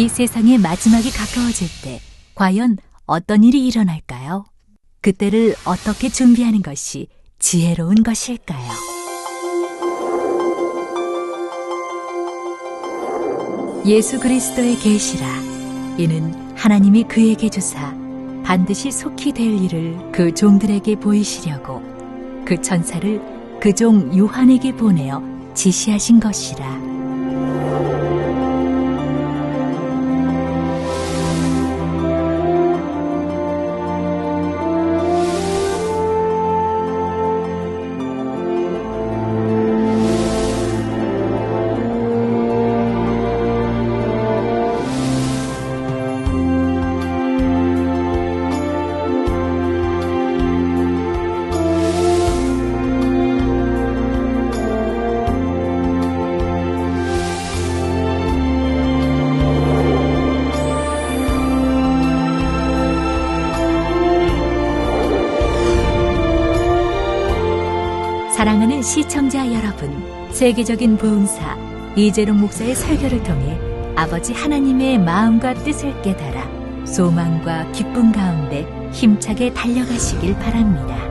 이 세상의 마지막이 가까워질 때 과연 어떤 일이 일어날까요? 그때를 어떻게 준비하는 것이 지혜로운 것일까요? 예수 그리스도의 계시라. 이는 하나님이 그에게 주사 반드시 속히 될 일을 그 종들에게 보이시려고 그 천사를 그 종 요한에게 보내어 지시하신 것이라. 사랑하는 시청자 여러분, 세계적인 부흥사 이재룡 목사의 설교를 통해 아버지 하나님의 마음과 뜻을 깨달아 소망과 기쁨 가운데 힘차게 달려가시길 바랍니다.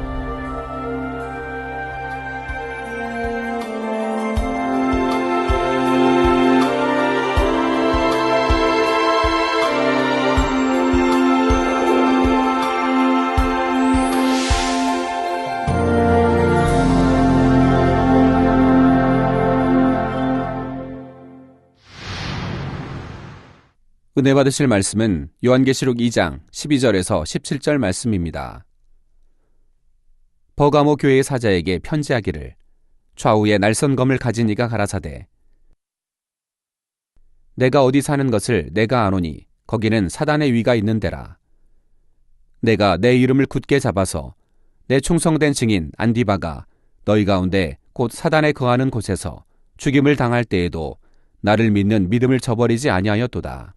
은혜 받으실 말씀은 요한계시록 2장 12절에서 17절 말씀입니다. 버가모 교회의 사자에게 편지하기를 좌우에 날선 검을 가진 이가 가라사대 내가 어디 사는 것을 내가 아노니 거기는 사단의 위가 있는 데라. 내가 내 이름을 굳게 잡아서 내 충성된 증인 안디바가 너희 가운데 곧 사단에 거하는 곳에서 죽임을 당할 때에도 나를 믿는 믿음을 저버리지 아니하였도다.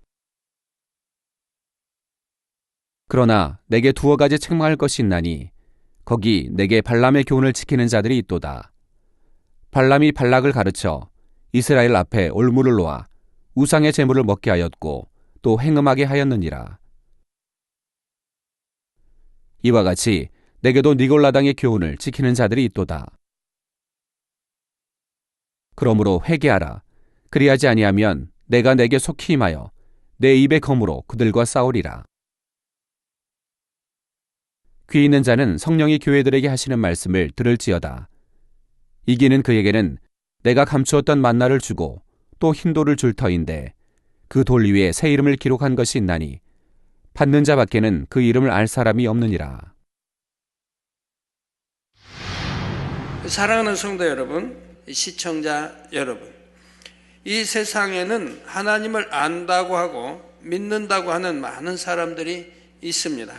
그러나 내게 두어 가지 책망할 것이 있나니 거기 내게 발람의 교훈을 지키는 자들이 있도다. 발람이 발락을 가르쳐 이스라엘 앞에 올무를 놓아 우상의 제물을 먹게 하였고 또 행음하게 하였느니라. 이와 같이 내게도 니골라당의 교훈을 지키는 자들이 있도다. 그러므로 회개하라. 그리하지 아니하면 내가 내게 속히 임하여 내 입의 검으로 그들과 싸우리라. 귀 있는 자는 성령이 교회들에게 하시는 말씀을 들을지어다. 이기는 그에게는 내가 감추었던 만나를 주고 또 흰 돌을 줄 터인데 그 돌 위에 새 이름을 기록한 것이 있나니 받는 자 밖에는 그 이름을 알 사람이 없느니라. 사랑하는 성도 여러분, 시청자 여러분, 이 세상에는 하나님을 안다고 하고 믿는다고 하는 많은 사람들이 있습니다.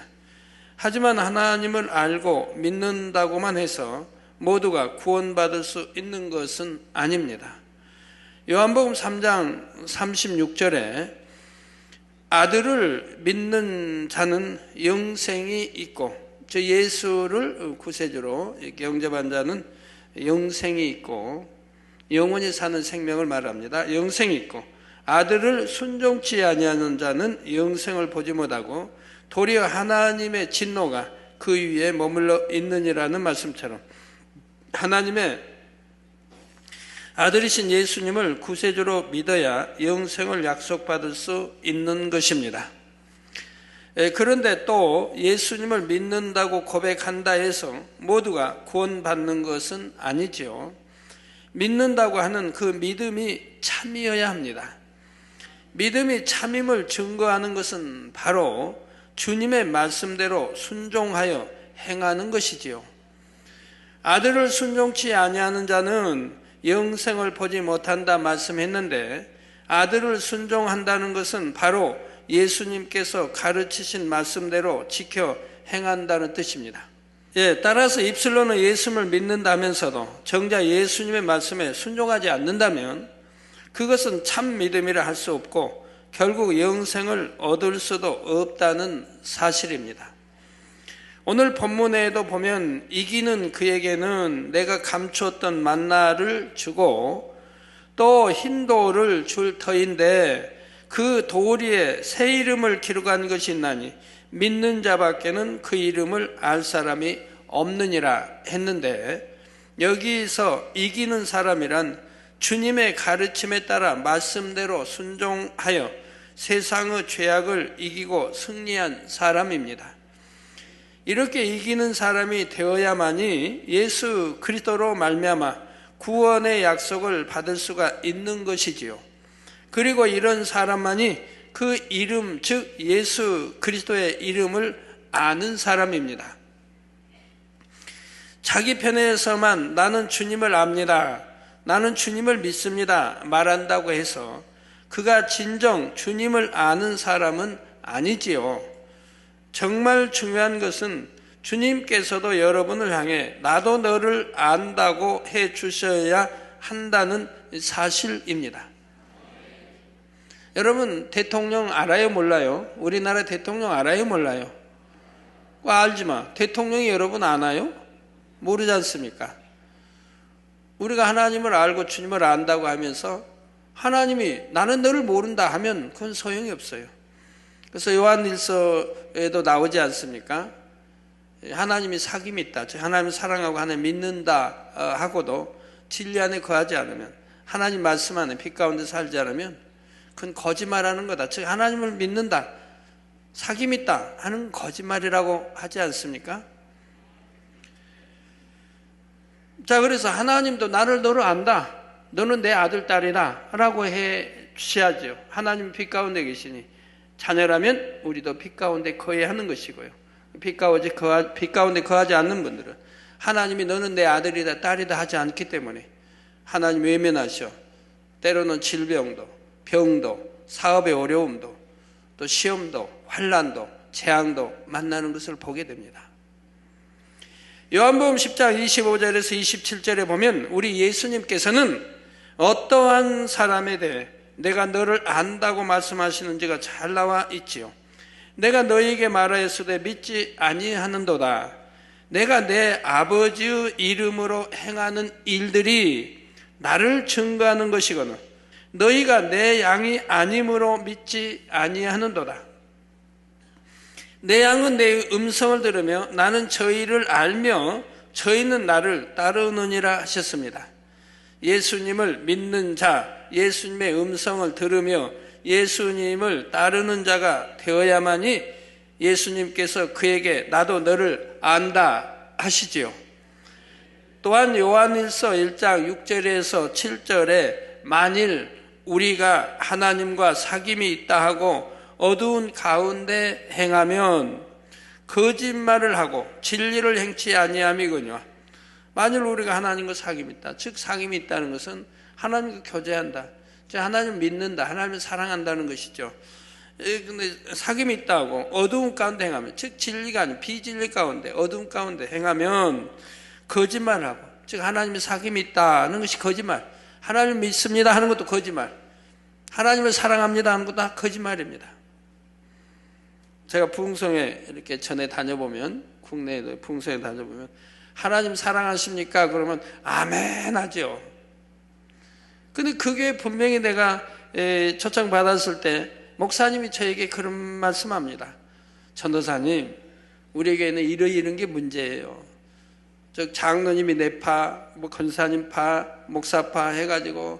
하지만 하나님을 알고 믿는다고만 해서 모두가 구원받을 수 있는 것은 아닙니다. 요한복음 3장 36절에 아들을 믿는 자는 영생이 있고, 저 예수를 구세주로 영접한 자는 영생이 있고 영원히 사는 생명을 말합니다. 영생이 있고 아들을 순종치 아니하는 자는 영생을 보지 못하고 도리어 하나님의 진노가 그 위에 머물러 있느니라는 말씀처럼 하나님의 아들이신 예수님을 구세주로 믿어야 영생을 약속받을 수 있는 것입니다. 그런데 또 예수님을 믿는다고 고백한다 해서 모두가 구원받는 것은 아니지요. 믿는다고 하는 그 믿음이 참이어야 합니다. 믿음이 참임을 증거하는 것은 바로 주님의 말씀대로 순종하여 행하는 것이지요. 아들을 순종치 아니하는 자는 영생을 보지 못한다 말씀했는데, 아들을 순종한다는 것은 바로 예수님께서 가르치신 말씀대로 지켜 행한다는 뜻입니다. 따라서 입술로는 예수님을 믿는다면서도 정작 예수님의 말씀에 순종하지 않는다면 그것은 참 믿음이라 할 수 없고 결국 영생을 얻을 수도 없다는 사실입니다. 오늘 본문에도 보면 이기는 그에게는 내가 감추었던 만나를 주고 또 흰 돌을 줄 터인데 그 도리에 새 이름을 기록한 것이 있나니 믿는 자밖에는 그 이름을 알 사람이 없느니라 했는데, 여기서 이기는 사람이란 주님의 가르침에 따라 말씀대로 순종하여 세상의 죄악을 이기고 승리한 사람입니다. 이렇게 이기는 사람이 되어야만이 예수 그리스도로 말미암아 구원의 약속을 받을 수가 있는 것이지요. 그리고 이런 사람만이 그 이름, 즉 예수 그리스도의 이름을 아는 사람입니다. 자기 편에서만 나는 주님을 압니다, 나는 주님을 믿습니다 말한다고 해서 그가 진정 주님을 아는 사람은 아니지요. 정말 중요한 것은 주님께서도 여러분을 향해 나도 너를 안다고 해 주셔야 한다는 사실입니다. 여러분, 대통령 알아요, 몰라요? 우리나라 대통령 알아요, 몰라요? 알지만 대통령이 여러분 아나요? 모르지 않습니까? 우리가 하나님을 알고 주님을 안다고 하면서 하나님이 나는 너를 모른다 하면 그건 소용이 없어요. 그래서 요한일서에도 나오지 않습니까? 하나님이 사귐이 있다, 하나님을 사랑하고 하나님 믿는다 하고도 진리 안에 거하지 않으면, 하나님 말씀 안에 빛 가운데 살지 않으면 그건 거짓말하는 거다. 즉 하나님을 믿는다, 사귐이 있다 하는 거짓말이라고 하지 않습니까? 자, 그래서 하나님도 나를 너를 안다, 너는 내 아들 딸이다 라고 해 주셔야죠. 하나님 빛 가운데 계시니 자녀라면 우리도 빛 가운데 거해야 하는 것이고요. 빛 가운데 거하지 않는 분들은 하나님이 너는 내 아들이다 딸이다 하지 않기 때문에 하나님 외면하셔 때로는 질병도, 병도, 사업의 어려움도, 또 시험도, 환난도, 재앙도 만나는 것을 보게 됩니다. 요한복음 10장 25절에서 27절에 보면 우리 예수님께서는 어떠한 사람에 대해 내가 너를 안다고 말씀하시는지가 잘 나와 있지요. 내가 너에게 말하였으되 믿지 아니하는도다. 내가 내 아버지의 이름으로 행하는 일들이 나를 증거하는 것이거늘 너희가 내 양이 아님으로 믿지 아니하는도다. 내 양은 내 음성을 들으며 나는 저희를 알며 저희는 나를 따르느니라 하셨습니다. 예수님을 믿는 자, 예수님의 음성을 들으며 예수님을 따르는 자가 되어야만이 예수님께서 그에게 나도 너를 안다 하시지요. 또한 요한일서 1장 6절에서 7절에 만일 우리가 하나님과 사귐이 있다 하고 어두운 가운데 행하면 거짓말을 하고 진리를 행치 아니함이거니와. 만일 우리가 하나님과 사귐이 있다, 즉 사귐이 있다는 것은 하나님과 교제한다, 즉 하나님을 믿는다, 하나님을 사랑한다는 것이죠. 근데 사귐이 있다고 어두운 가운데 행하면, 즉 진리가 아닌 비진리 가운데 어두운 가운데 행하면 거짓말을 하고, 즉 하나님의 사귐이 있다는 것이 거짓말, 하나님을 믿습니다 하는 것도 거짓말, 하나님을 사랑합니다 하는 것도 다 거짓말입니다. 제가 부흥성에 이렇게 전에 다녀보면, 국내에도 부흥성에 다녀보면 하나님 사랑하십니까? 그러면 아멘 하죠. 근데 그게 분명히 내가 초청 받았을 때 목사님이 저에게 그런 말씀합니다. 전도사님, 우리에게는 이런 게 문제예요. 즉 장로님이 내 파, 뭐 권사님 파, 목사파 해가지고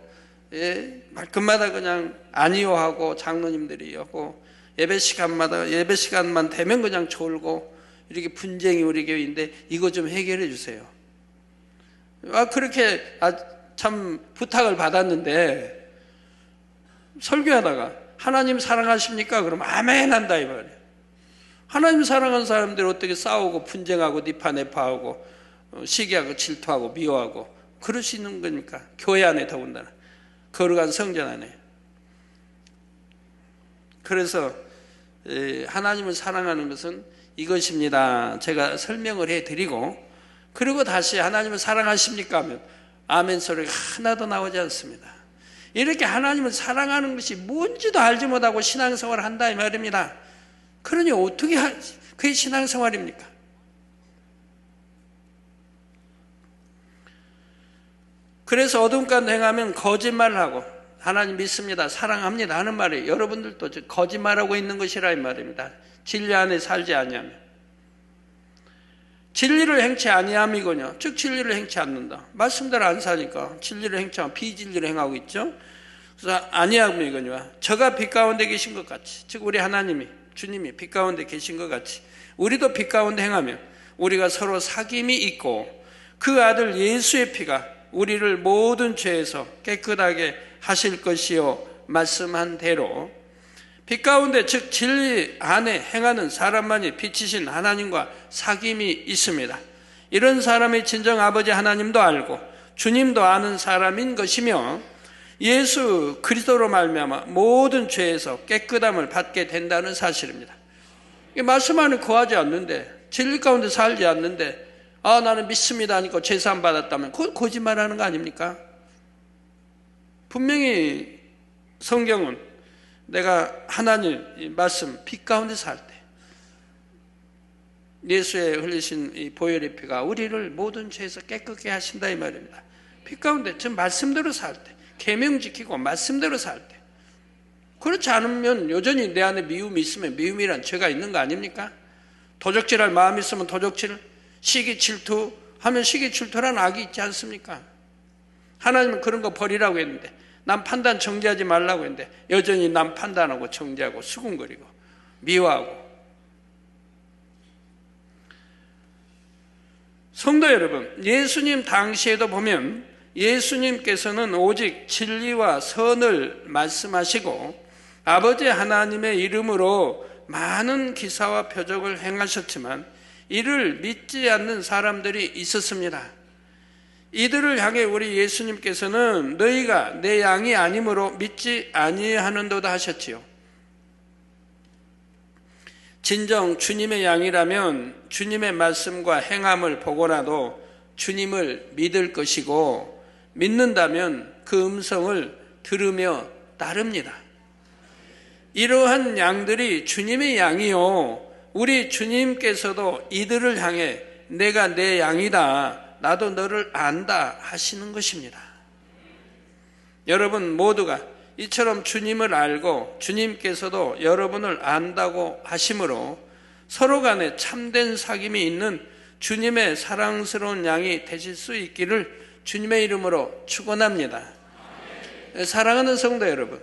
말끝마다 그냥 아니요 하고 장로님들이 하고 예배 시간만 되면 그냥 졸고 이렇게 분쟁이 우리 교회인데 이거 좀 해결해 주세요. 그렇게 참 부탁을 받았는데 설교하다가 하나님 사랑하십니까? 그러면 아멘 한다 이 말이에요. 하나님 사랑하는 사람들이 어떻게 싸우고 분쟁하고 니파 내파하고 시기하고 질투하고 미워하고 그럴 수 있는 겁니까? 교회 안에 더군다나 거룩한 성전 안에. 그래서 하나님을 사랑하는 것은 이것입니다. 제가 설명을 해드리고, 그리고 다시 하나님을 사랑하십니까 하면 아멘 소리가 하나도 나오지 않습니다. 이렇게 하나님을 사랑하는 것이 뭔지도 알지 못하고 신앙생활을 한다 이 말입니다. 그러니 어떻게 그게 신앙생활입니까? 그래서 어둠 가운데 행하면 거짓말을 하고 하나님 믿습니다, 사랑합니다 하는 말이 여러분들도 거짓말하고 있는 것이라 이 말입니다. 진리 안에 살지 아니하면. 진리를 행치 아니함이거냐, 즉 진리를 행치 않는다. 말씀대로 안 사니까 진리를 행치 않고 비진리를 행하고 있죠. 그래서 아니함이거냐, 저가 빛 가운데 계신 것 같이, 즉 우리 하나님이, 주님이 빛 가운데 계신 것 같이 우리도 빛 가운데 행하면 우리가 서로 사귐이 있고 그 아들 예수의 피가 우리를 모든 죄에서 깨끗하게 하실 것이요 말씀한 대로 빛 가운데, 즉 진리 안에 행하는 사람만이 빛이신 하나님과 사귐이 있습니다. 이런 사람이 진정 아버지 하나님도 알고 주님도 아는 사람인 것이며 예수 그리스도로 말미암아 모든 죄에서 깨끗함을 받게 된다는 사실입니다. 말씀 안에 거하지 않는데, 진리 가운데 살지 않는데 나는 믿습니다 하니까 죄사함 받았다면 그건 거짓말하는 거 아닙니까? 분명히 성경은 내가 하나님 이 말씀 빛 가운데 살 때 예수의 흘리신 이 보혈의 피가 우리를 모든 죄에서 깨끗게 하신다 이 말입니다. 빛 가운데, 즉 말씀대로 살 때, 계명 지키고 말씀대로 살 때. 그렇지 않으면 여전히 내 안에 미움이 있으면 미움이란 죄가 있는 거 아닙니까? 도적질할 마음이 있으면 도적질, 시기 질투 하면 시기 질투라는 악이 있지 않습니까? 하나님은 그런 거 버리라고 했는데, 남 판단 정죄하지 말라고 했는데 여전히 남 판단하고 정죄하고 수군거리고 미워하고. 성도 여러분, 예수님 당시에도 보면 예수님께서는 오직 진리와 선을 말씀하시고 아버지 하나님의 이름으로 많은 기사와 표적을 행하셨지만 이를 믿지 않는 사람들이 있었습니다. 이들을 향해 우리 예수님께서는 너희가 내 양이 아니므로 믿지 아니하는도다 하셨지요. 진정 주님의 양이라면 주님의 말씀과 행함을 보고라도 주님을 믿을 것이고, 믿는다면 그 음성을 들으며 따릅니다. 이러한 양들이 주님의 양이요, 우리 주님께서도 이들을 향해 내가 내 양이다, 나도 너를 안다 하시는 것입니다. 여러분 모두가 이처럼 주님을 알고 주님께서도 여러분을 안다고 하심으로 서로 간에 참된 사귐이 있는 주님의 사랑스러운 양이 되실 수 있기를 주님의 이름으로 축원합니다. 사랑하는 성도 여러분,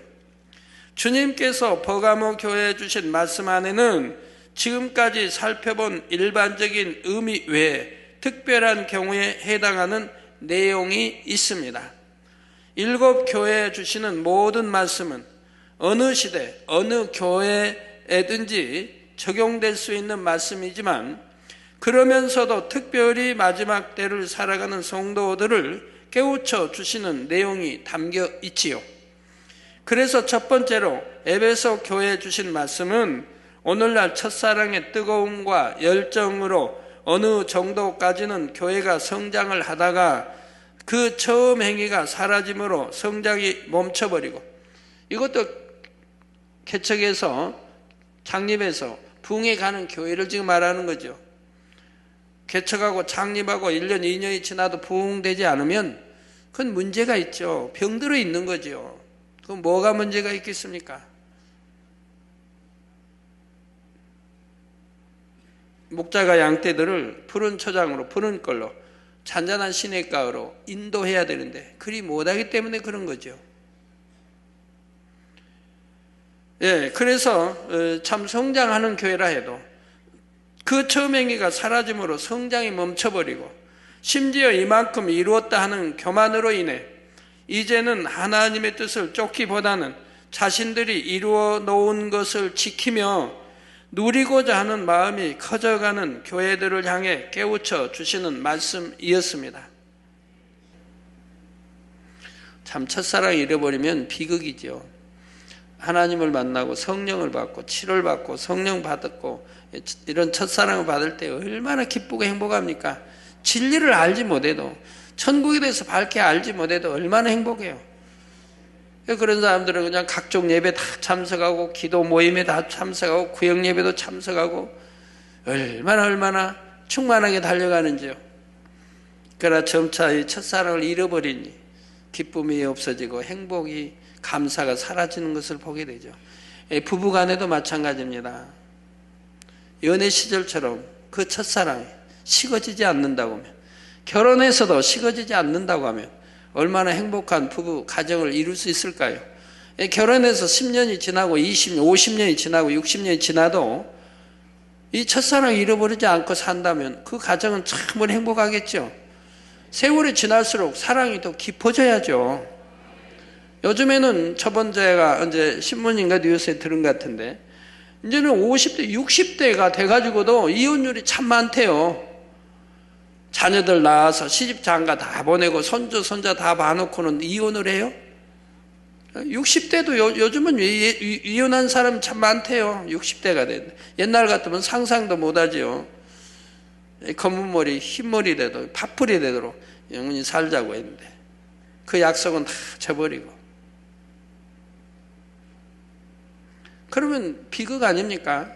주님께서 버가모 교회에 주신 말씀 안에는 지금까지 살펴본 일반적인 의미 외에 특별한 경우에 해당하는 내용이 있습니다. 7 교회에 주시는 모든 말씀은 어느 시대, 어느 교회에든지 적용될 수 있는 말씀이지만, 그러면서도 특별히 마지막 때를 살아가는 성도들을 깨우쳐 주시는 내용이 담겨 있지요. 그래서 첫 번째로 에베소 교회에 주신 말씀은 오늘날 첫사랑의 뜨거움과 열정으로 어느 정도까지는 교회가 성장을 하다가 그 처음 행위가 사라짐으로 성장이 멈춰버리고, 이것도 개척해서 창립해서 부흥해 가는 교회를 지금 말하는 거죠. 개척하고 창립하고 1년 2년이 지나도 부흥되지 않으면 그건 문제가 있죠. 병들어 있는 거죠. 그럼 뭐가 문제가 있겠습니까? 목자가 양떼들을 푸른 초장으로, 푸른 걸로, 잔잔한 시냇가로 인도해야 되는데 그리 못하기 때문에 그런 거죠. 그래서 참 성장하는 교회라 해도 그 처음 행위가 사라짐으로 성장이 멈춰버리고, 심지어 이만큼 이루었다 하는 교만으로 인해 이제는 하나님의 뜻을 쫓기보다는 자신들이 이루어 놓은 것을 지키며 누리고자 하는 마음이 커져가는 교회들을 향해 깨우쳐 주시는 말씀이었습니다. 참 첫사랑 잃어버리면 비극이죠. 하나님을 만나고 성령을 받고 치료를 받고 성령 받았고 이런 첫사랑을 받을 때 얼마나 기쁘고 행복합니까? 진리를 알지 못해도, 천국에 대해서 밝게 알지 못해도 얼마나 행복해요. 그런 사람들은 그냥 각종 예배 다 참석하고 기도 모임에 다 참석하고 구역 예배도 참석하고 얼마나 충만하게 달려가는지요. 그러나 점차 이 첫사랑을 잃어버리니 기쁨이 없어지고 행복이 감사가 사라지는 것을 보게 되죠. 부부간에도 마찬가지입니다. 연애 시절처럼 그 첫사랑이 식어지지 않는다고 하면, 결혼해서도 식어지지 않는다고 하면 얼마나 행복한 부부 가정을 이룰 수 있을까요? 결혼해서 10년이 지나고 20년, 50년이 지나고 60년이 지나도 이 첫사랑을 잃어버리지 않고 산다면 그 가정은 참으로 행복하겠죠. 세월이 지날수록 사랑이 더 깊어져야죠. 요즘에는 저번 제가 언제 신문인가 뉴스에 들은 것 같은데, 이제는 50대, 60대가 돼가지고도 이혼율이 참 많대요. 자녀들 낳아서 시집 장가 다 보내고 손주, 손자 다 봐놓고는 이혼을 해요? 60대도 요즘은 이혼한 사람이 참 많대요. 60대가 됐는데. 옛날 같으면 상상도 못하지요. 검은 머리, 흰 머리 되도록, 파풀이 되도록 영원히 살자고 했는데 그 약속은 다 쳐버리고. 그러면 비극 아닙니까?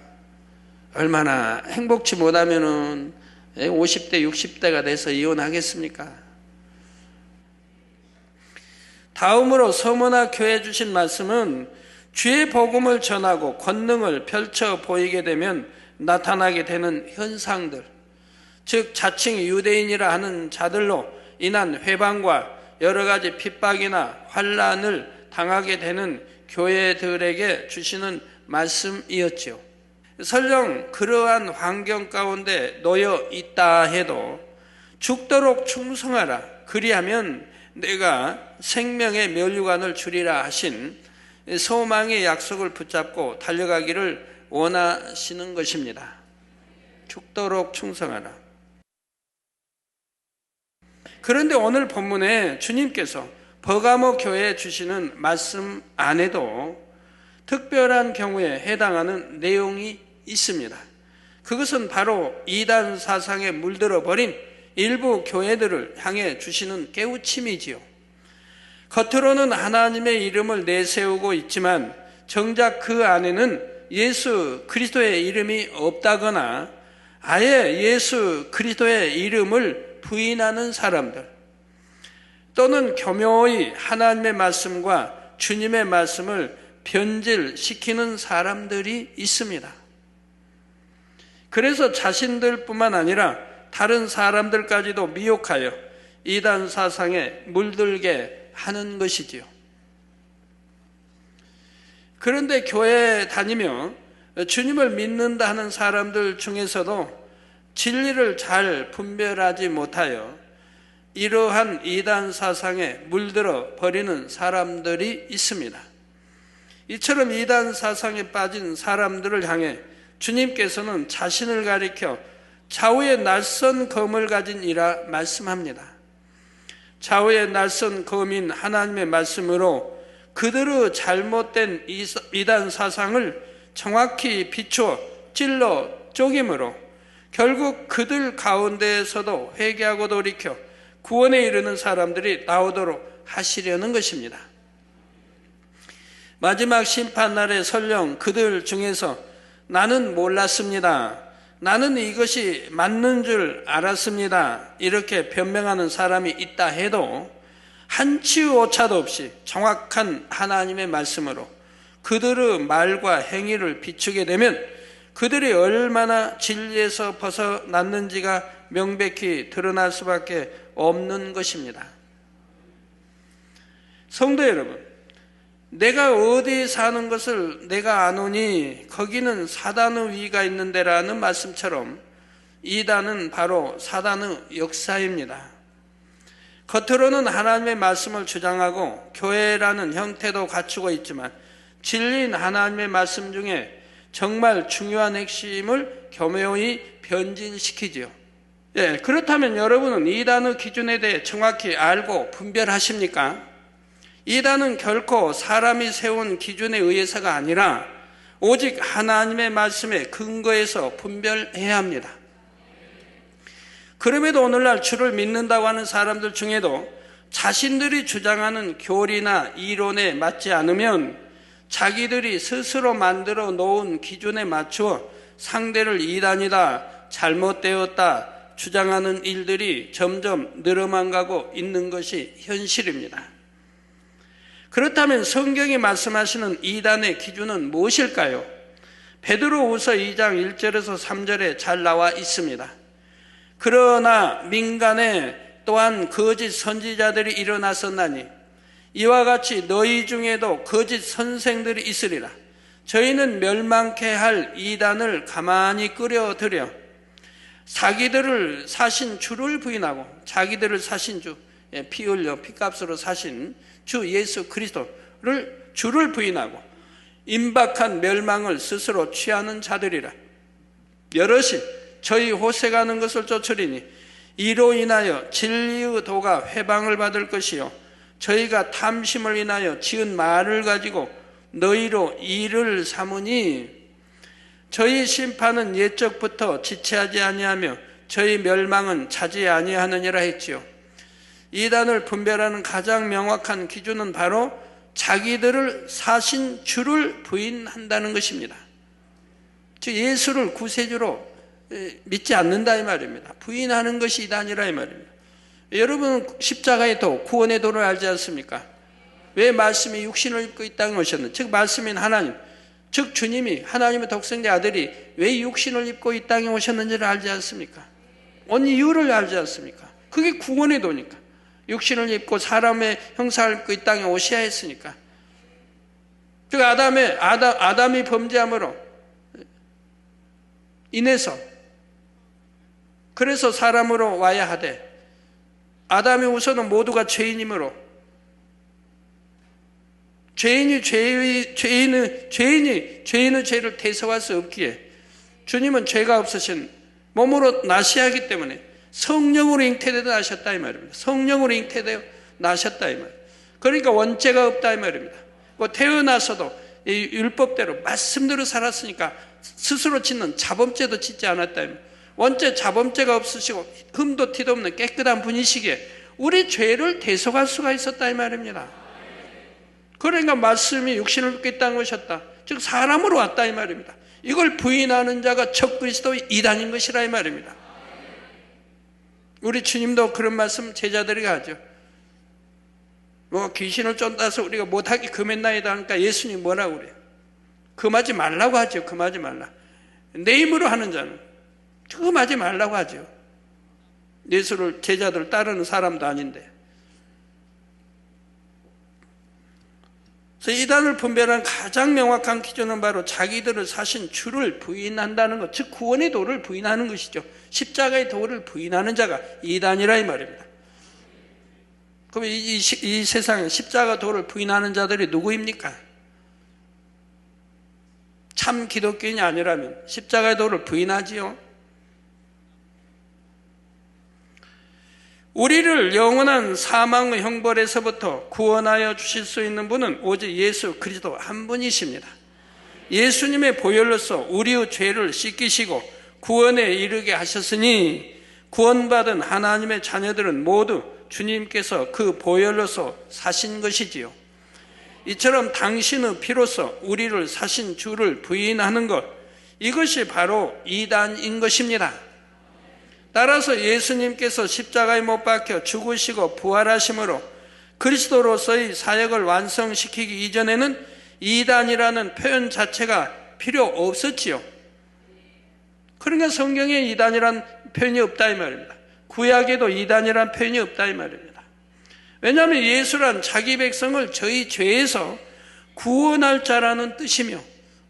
얼마나 행복치 못하면은 50대, 60대가 돼서 이혼하겠습니까? 다음으로 서머나 교회에 주신 말씀은 주의 복음을 전하고 권능을 펼쳐 보이게 되면 나타나게 되는 현상들, 즉 자칭 유대인이라 하는 자들로 인한 회방과 여러 가지 핍박이나 환란을 당하게 되는 교회들에게 주시는 말씀이었지요. 설령 그러한 환경 가운데 놓여 있다 해도 죽도록 충성하라, 그리하면 내가 생명의 면류관을 주리라 하신 소망의 약속을 붙잡고 달려가기를 원하시는 것입니다. 죽도록 충성하라. 그런데 오늘 본문에 주님께서 버가모 교회에 주시는 말씀 안에도 특별한 경우에 해당하는 내용이 있습니다. 그것은 바로 이단 사상에 물들어 버린 일부 교회들을 향해 주시는 깨우침이지요. 겉으로는 하나님의 이름을 내세우고 있지만 정작 그 안에는 예수 그리스도의 이름이 없다거나 아예 예수 그리스도의 이름을 부인하는 사람들, 또는 교묘히 하나님의 말씀과 주님의 말씀을 변질시키는 사람들이 있습니다. 그래서 자신들뿐만 아니라 다른 사람들까지도 미혹하여 이단 사상에 물들게 하는 것이지요. 그런데 교회에 다니며 주님을 믿는다 하는 사람들 중에서도 진리를 잘 분별하지 못하여 이러한 이단 사상에 물들어 버리는 사람들이 있습니다. 이처럼 이단 사상에 빠진 사람들을 향해 주님께서는 자신을 가리켜 좌우의 낯선 검을 가진 이라 말씀합니다. 좌우의 낯선 검인 하나님의 말씀으로 그들의 잘못된 이단 사상을 정확히 비추어 찔러 쪼김으로 결국 그들 가운데에서도 회개하고 돌이켜 구원에 이르는 사람들이 나오도록 하시려는 것입니다. 마지막 심판날에 설령 그들 중에서 나는 몰랐습니다, 나는 이것이 맞는 줄 알았습니다, 이렇게 변명하는 사람이 있다 해도 한치 오차도 없이 정확한 하나님의 말씀으로 그들의 말과 행위를 비추게 되면 그들이 얼마나 진리에서 벗어났는지가 명백히 드러날 수밖에 없는 것입니다. 성도 여러분, 내가 어디 사는 것을 내가 아노니 거기는 사단의 위가 있는 데라는 말씀처럼 이단은 바로 사단의 역사입니다. 겉으로는 하나님의 말씀을 주장하고 교회라는 형태도 갖추고 있지만 진리인 하나님의 말씀 중에 정말 중요한 핵심을 교묘히 변질시키지요. 그렇다면 여러분은 이단의 기준에 대해 정확히 알고 분별하십니까? 이단은 결코 사람이 세운 기준에 의해서가 아니라 오직 하나님의 말씀에 근거해서 분별해야 합니다. 그럼에도 오늘날 주를 믿는다고 하는 사람들 중에도 자신들이 주장하는 교리나 이론에 맞지 않으면 자기들이 스스로 만들어 놓은 기준에 맞추어 상대를 이단이다, 잘못되었다 주장하는 일들이 점점 늘어만 가고 있는 것이 현실입니다. 그렇다면 성경이 말씀하시는 이단의 기준은 무엇일까요? 베드로후서 2장 1절에서 3절에 잘 나와 있습니다. 그러나 민간에 또한 거짓 선지자들이 일어났었나니 이와 같이 너희 중에도 거짓 선생들이 있으리라. 저희는 멸망케 할 이단을 가만히 끌어들여 자기들을 사신 주를 부인하고, 자기들을 사신 주, 피 흘려 피값으로 사신 주 예수 그리스도를 주를 부인하고 임박한 멸망을 스스로 취하는 자들이라. 여럿이 저희 호색하는 것을 쫓으리니 이로 인하여 진리의 도가 회방을 받을 것이요 저희가 탐심을 인하여 지은 말을 가지고 너희로 일을 삼으니 저희 심판은 옛적부터 지체하지 아니하며 저희 멸망은 차지 아니하느니라 했지요. 이단을 분별하는 가장 명확한 기준은 바로 자기들을 사신 주를 부인한다는 것입니다. 즉 예수를 구세주로 믿지 않는다 이 말입니다. 부인하는 것이 이단이라 이 말입니다. 여러분 십자가의 도, 구원의 도를 알지 않습니까? 왜 말씀이 육신을 입고 이 땅에 오셨는지, 즉 말씀인 하나님, 즉 주님이 하나님의 독생자 아들이 왜 육신을 입고 이 땅에 오셨는지를 알지 않습니까? 온 이유를 알지 않습니까? 그게 구원의 도니까. 육신을 입고 사람의 형상을 입고 이 땅에 오셔야 했으니까. 즉 아담이 범죄함으로 인해서 그래서 사람으로 와야 하되, 아담이 우선은 모두가 죄인이므로 죄인의 죄를 대속할 수 없기에 주님은 죄가 없으신 몸으로 나셔야 하기 때문에 성령으로 잉태되어 나셨다 이 말입니다. 성령으로 잉태되어 나셨다 이 말. 그러니까 원죄가 없다 이 말입니다. 뭐 태어나서도 이 율법대로 말씀대로 살았으니까 스스로 짓는 자범죄도 짓지 않았다 이 말. 원죄 자범죄가 없으시고 흠도 티도 없는 깨끗한 분이시기에 우리 죄를 대속할 수가 있었다 이 말입니다. 그러니까 말씀이 육신을 입고 이 땅에 오셨다, 즉 사람으로 왔다 이 말입니다. 이걸 부인하는 자가 적그리스도의 이단인 것이라 이 말입니다. 우리 주님도 그런 말씀 제자들에게 하죠. 뭐 귀신을 쫓아서 우리가 못하게 금했나이다 하니까 예수님 뭐라고 그래요? 금하지 말라고 하죠. 금하지 말라. 내 힘으로 하는 자는 금하지 말라고 하죠. 예수를 제자들 따르는 사람도 아닌데. 그래서 이단을 분별하는 가장 명확한 기준은 바로 자기들을 사신 주를 부인한다는 것, 즉 구원의 도를 부인하는 것이죠. 십자가의 도를 부인하는 자가 이단이라 이 말입니다. 그럼 이 세상에 십자가 도를 부인하는 자들이 누구입니까? 참 기독교인이 아니라면 십자가의 도를 부인하지요. 우리를 영원한 사망의 형벌에서부터 구원하여 주실 수 있는 분은 오직 예수 그리스도 한 분이십니다. 예수님의 보혈로서 우리의 죄를 씻기시고 구원에 이르게 하셨으니 구원받은 하나님의 자녀들은 모두 주님께서 그 보혈로서 사신 것이지요. 이처럼 당신의 피로서 우리를 사신 주를 부인하는 것, 이것이 바로 이단인 것입니다. 따라서 예수님께서 십자가에 못 박혀 죽으시고 부활하심으로 그리스도로서의 사역을 완성시키기 이전에는 이단이라는 표현 자체가 필요 없었지요. 그러니까 성경에 이단이란 표현이 없다 이 말입니다. 구약에도 이단이란 표현이 없다 이 말입니다. 왜냐하면 예수란 자기 백성을 저희 죄에서 구원할 자라는 뜻이며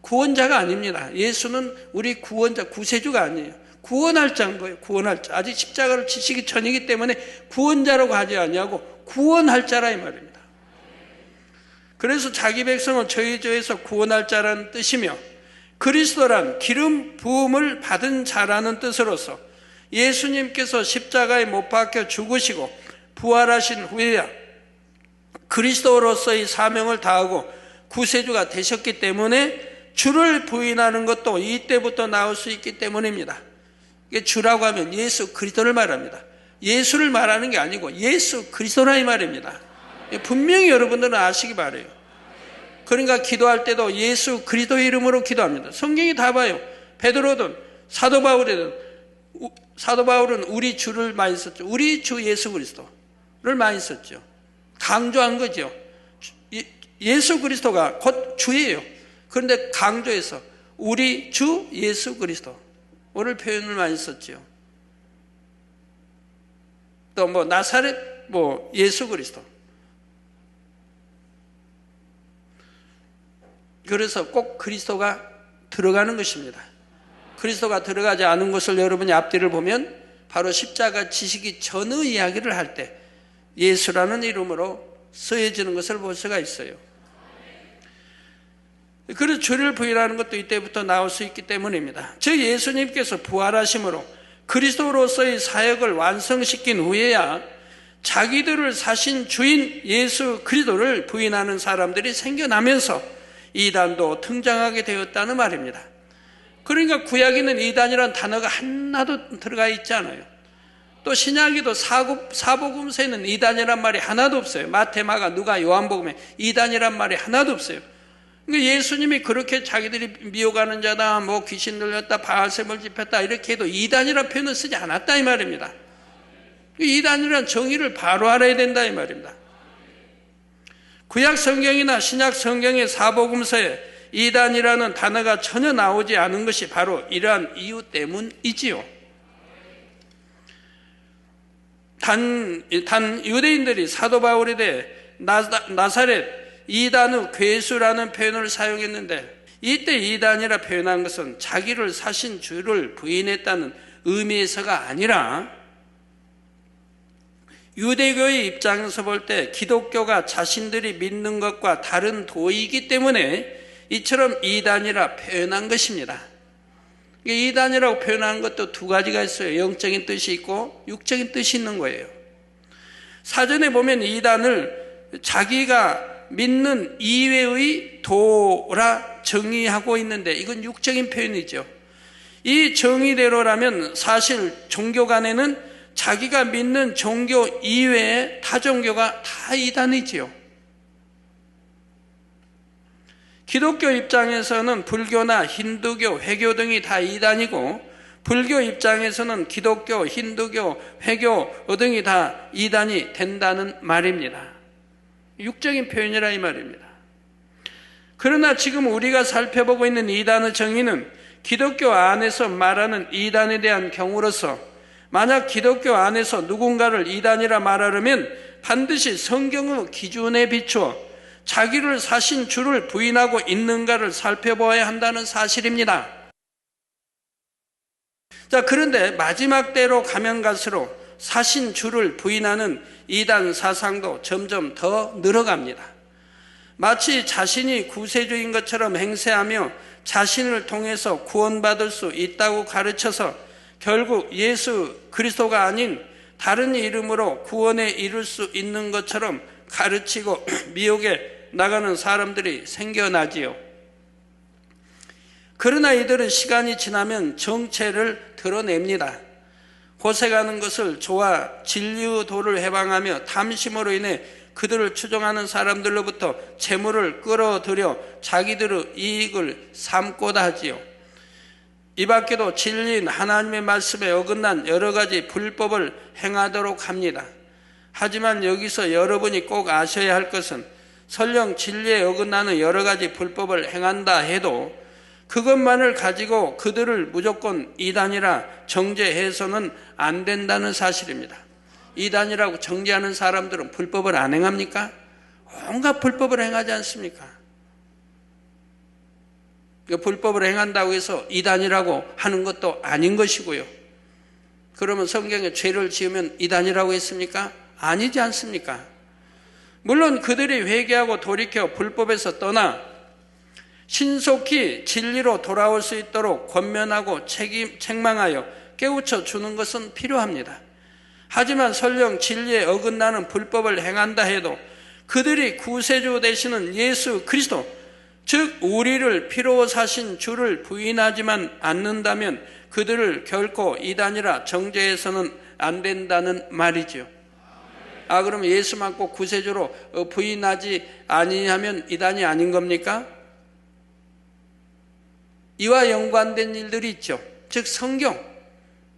구원자가 아닙니다. 예수는 우리 구원자, 구세주가 아니에요. 구원할 자인 거예요. 구원할 자. 아직 십자가를 지시기 전이기 때문에 구원자라고 하지 아니하고 구원할 자라 이 말입니다. 그래서 자기 백성을 저희 죄에서 구원할 자라는 뜻이며, 그리스도란 기름 부음을 받은 자라는 뜻으로서 예수님께서 십자가에 못 박혀 죽으시고 부활하신 후에야 그리스도로서의 사명을 다하고 구세주가 되셨기 때문에 주를 부인하는 것도 이때부터 나올 수 있기 때문입니다. 주라고 하면 예수 그리스도를 말합니다. 예수를 말하는 게 아니고 예수 그리스도라 이 말입니다. 분명히 여러분들은 아시기 바라요. 그러니까 기도할 때도 예수 그리스도의 이름으로 기도합니다. 성경이 다 봐요. 베드로든 사도 바울은 우리 주를 많이 썼죠. 우리 주 예수 그리스도를 많이 썼죠. 강조한 거죠. 예수 그리스도가 곧 주예요. 그런데 강조해서 우리 주 예수 그리스도 오늘 표현을 많이 썼죠. 또 뭐 나사렛 뭐 예수 그리스도. 그래서 꼭 그리스도가 들어가는 것입니다. 그리스도가 들어가지 않은 것을 여러분이 앞뒤를 보면 바로 십자가 지시기 전의 이야기를 할 때 예수라는 이름으로 쓰여지는 것을 볼 수가 있어요. 그래서 주를 부인하는 것도 이때부터 나올 수 있기 때문입니다. 저 예수님께서 부활하심으로 그리스도로서의 사역을 완성시킨 후에야 자기들을 사신 주인 예수 그리스도를 부인하는 사람들이 생겨나면서 이단도 등장하게 되었다는 말입니다. 그러니까 구약에는 이단이라는 단어가 하나도 들어가 있지 않아요. 또 신약에도 사복음서에는 이단이란 말이 하나도 없어요. 마태, 마가, 누가, 요한복음에 이단이란 말이 하나도 없어요. 그러니까 예수님이 그렇게 자기들이 미혹하는 자다, 뭐 귀신 들렸다, 바알셈을 집혔다 이렇게 해도 이단이라는 표현을 쓰지 않았다 이 말입니다. 이단이라는 정의를 바로 알아야 된다 이 말입니다. 구약 성경이나 신약 성경의 사복음서에 이단이라는 단어가 전혀 나오지 않은 것이 바로 이러한 이유 때문이지요. 단 유대인들이 사도 바울에 대해 나사렛 이단의 괴수라는 표현을 사용했는데 이때 이단이라 표현한 것은 자기를 사신 주를 부인했다는 의미에서가 아니라 유대교의 입장에서 볼 때 기독교가 자신들이 믿는 것과 다른 도이기 때문에 이처럼 이단이라 표현한 것입니다. 이단이라고 표현하는 것도 두 가지가 있어요. 영적인 뜻이 있고 육적인 뜻이 있는 거예요. 사전에 보면 이단을 자기가 믿는 이외의 도라 정의하고 있는데 이건 육적인 표현이죠. 이 정의대로라면 사실 종교 간에는 자기가 믿는 종교 이외의 타 종교가 다 이단이지요. 기독교 입장에서는 불교나 힌두교, 회교 등이 다 이단이고 불교 입장에서는 기독교, 힌두교, 회교 등이 다 이단이 된다는 말입니다. 육적인 표현이라 이 말입니다. 그러나 지금 우리가 살펴보고 있는 이단의 정의는 기독교 안에서 말하는 이단에 대한 경우로서 만약 기독교 안에서 누군가를 이단이라 말하려면 반드시 성경의 기준에 비추어 자기를 사신 주를 부인하고 있는가를 살펴보아야 한다는 사실입니다. 자, 그런데 마지막 때로 가면 갈수록 사신 주를 부인하는 이단 사상도 점점 더 늘어갑니다. 마치 자신이 구세주인 것처럼 행세하며 자신을 통해서 구원받을 수 있다고 가르쳐서 결국 예수 그리스도가 아닌 다른 이름으로 구원에 이를 수 있는 것처럼 가르치고 미혹에 나가는 사람들이 생겨나지요. 그러나 이들은 시간이 지나면 정체를 드러냅니다. 고생하는 것을 좋아 진리의 도를 해방하며 탐심으로 인해 그들을 추종하는 사람들로부터 재물을 끌어들여 자기들의 이익을 삼고자 하지요. 이 밖에도 진리인 하나님의 말씀에 어긋난 여러 가지 불법을 행하도록 합니다. 하지만 여기서 여러분이 꼭 아셔야 할 것은 설령 진리에 어긋나는 여러 가지 불법을 행한다 해도 그것만을 가지고 그들을 무조건 이단이라 정죄해서는 안 된다는 사실입니다. 이단이라고 정죄하는 사람들은 불법을 안 행합니까? 온갖 불법을 행하지 않습니까? 불법을 행한다고 해서 이단이라고 하는 것도 아닌 것이고요. 그러면 성경에 죄를 지으면 이단이라고 했습니까? 아니지 않습니까? 물론 그들이 회개하고 돌이켜 불법에서 떠나 신속히 진리로 돌아올 수 있도록 권면하고 책망하여 깨우쳐 주는 것은 필요합니다. 하지만 설령 진리에 어긋나는 불법을 행한다 해도 그들이 구세주 되시는 예수 그리스도, 즉 우리를 피로 사신 주를 부인하지만 않는다면 그들을 결코 이단이라 정죄해서는 안 된다는 말이죠. 그럼 예수만 꼭 구세주로 부인하지 아니하면 이단이 아닌 겁니까? 이와 연관된 일들이 있죠. 즉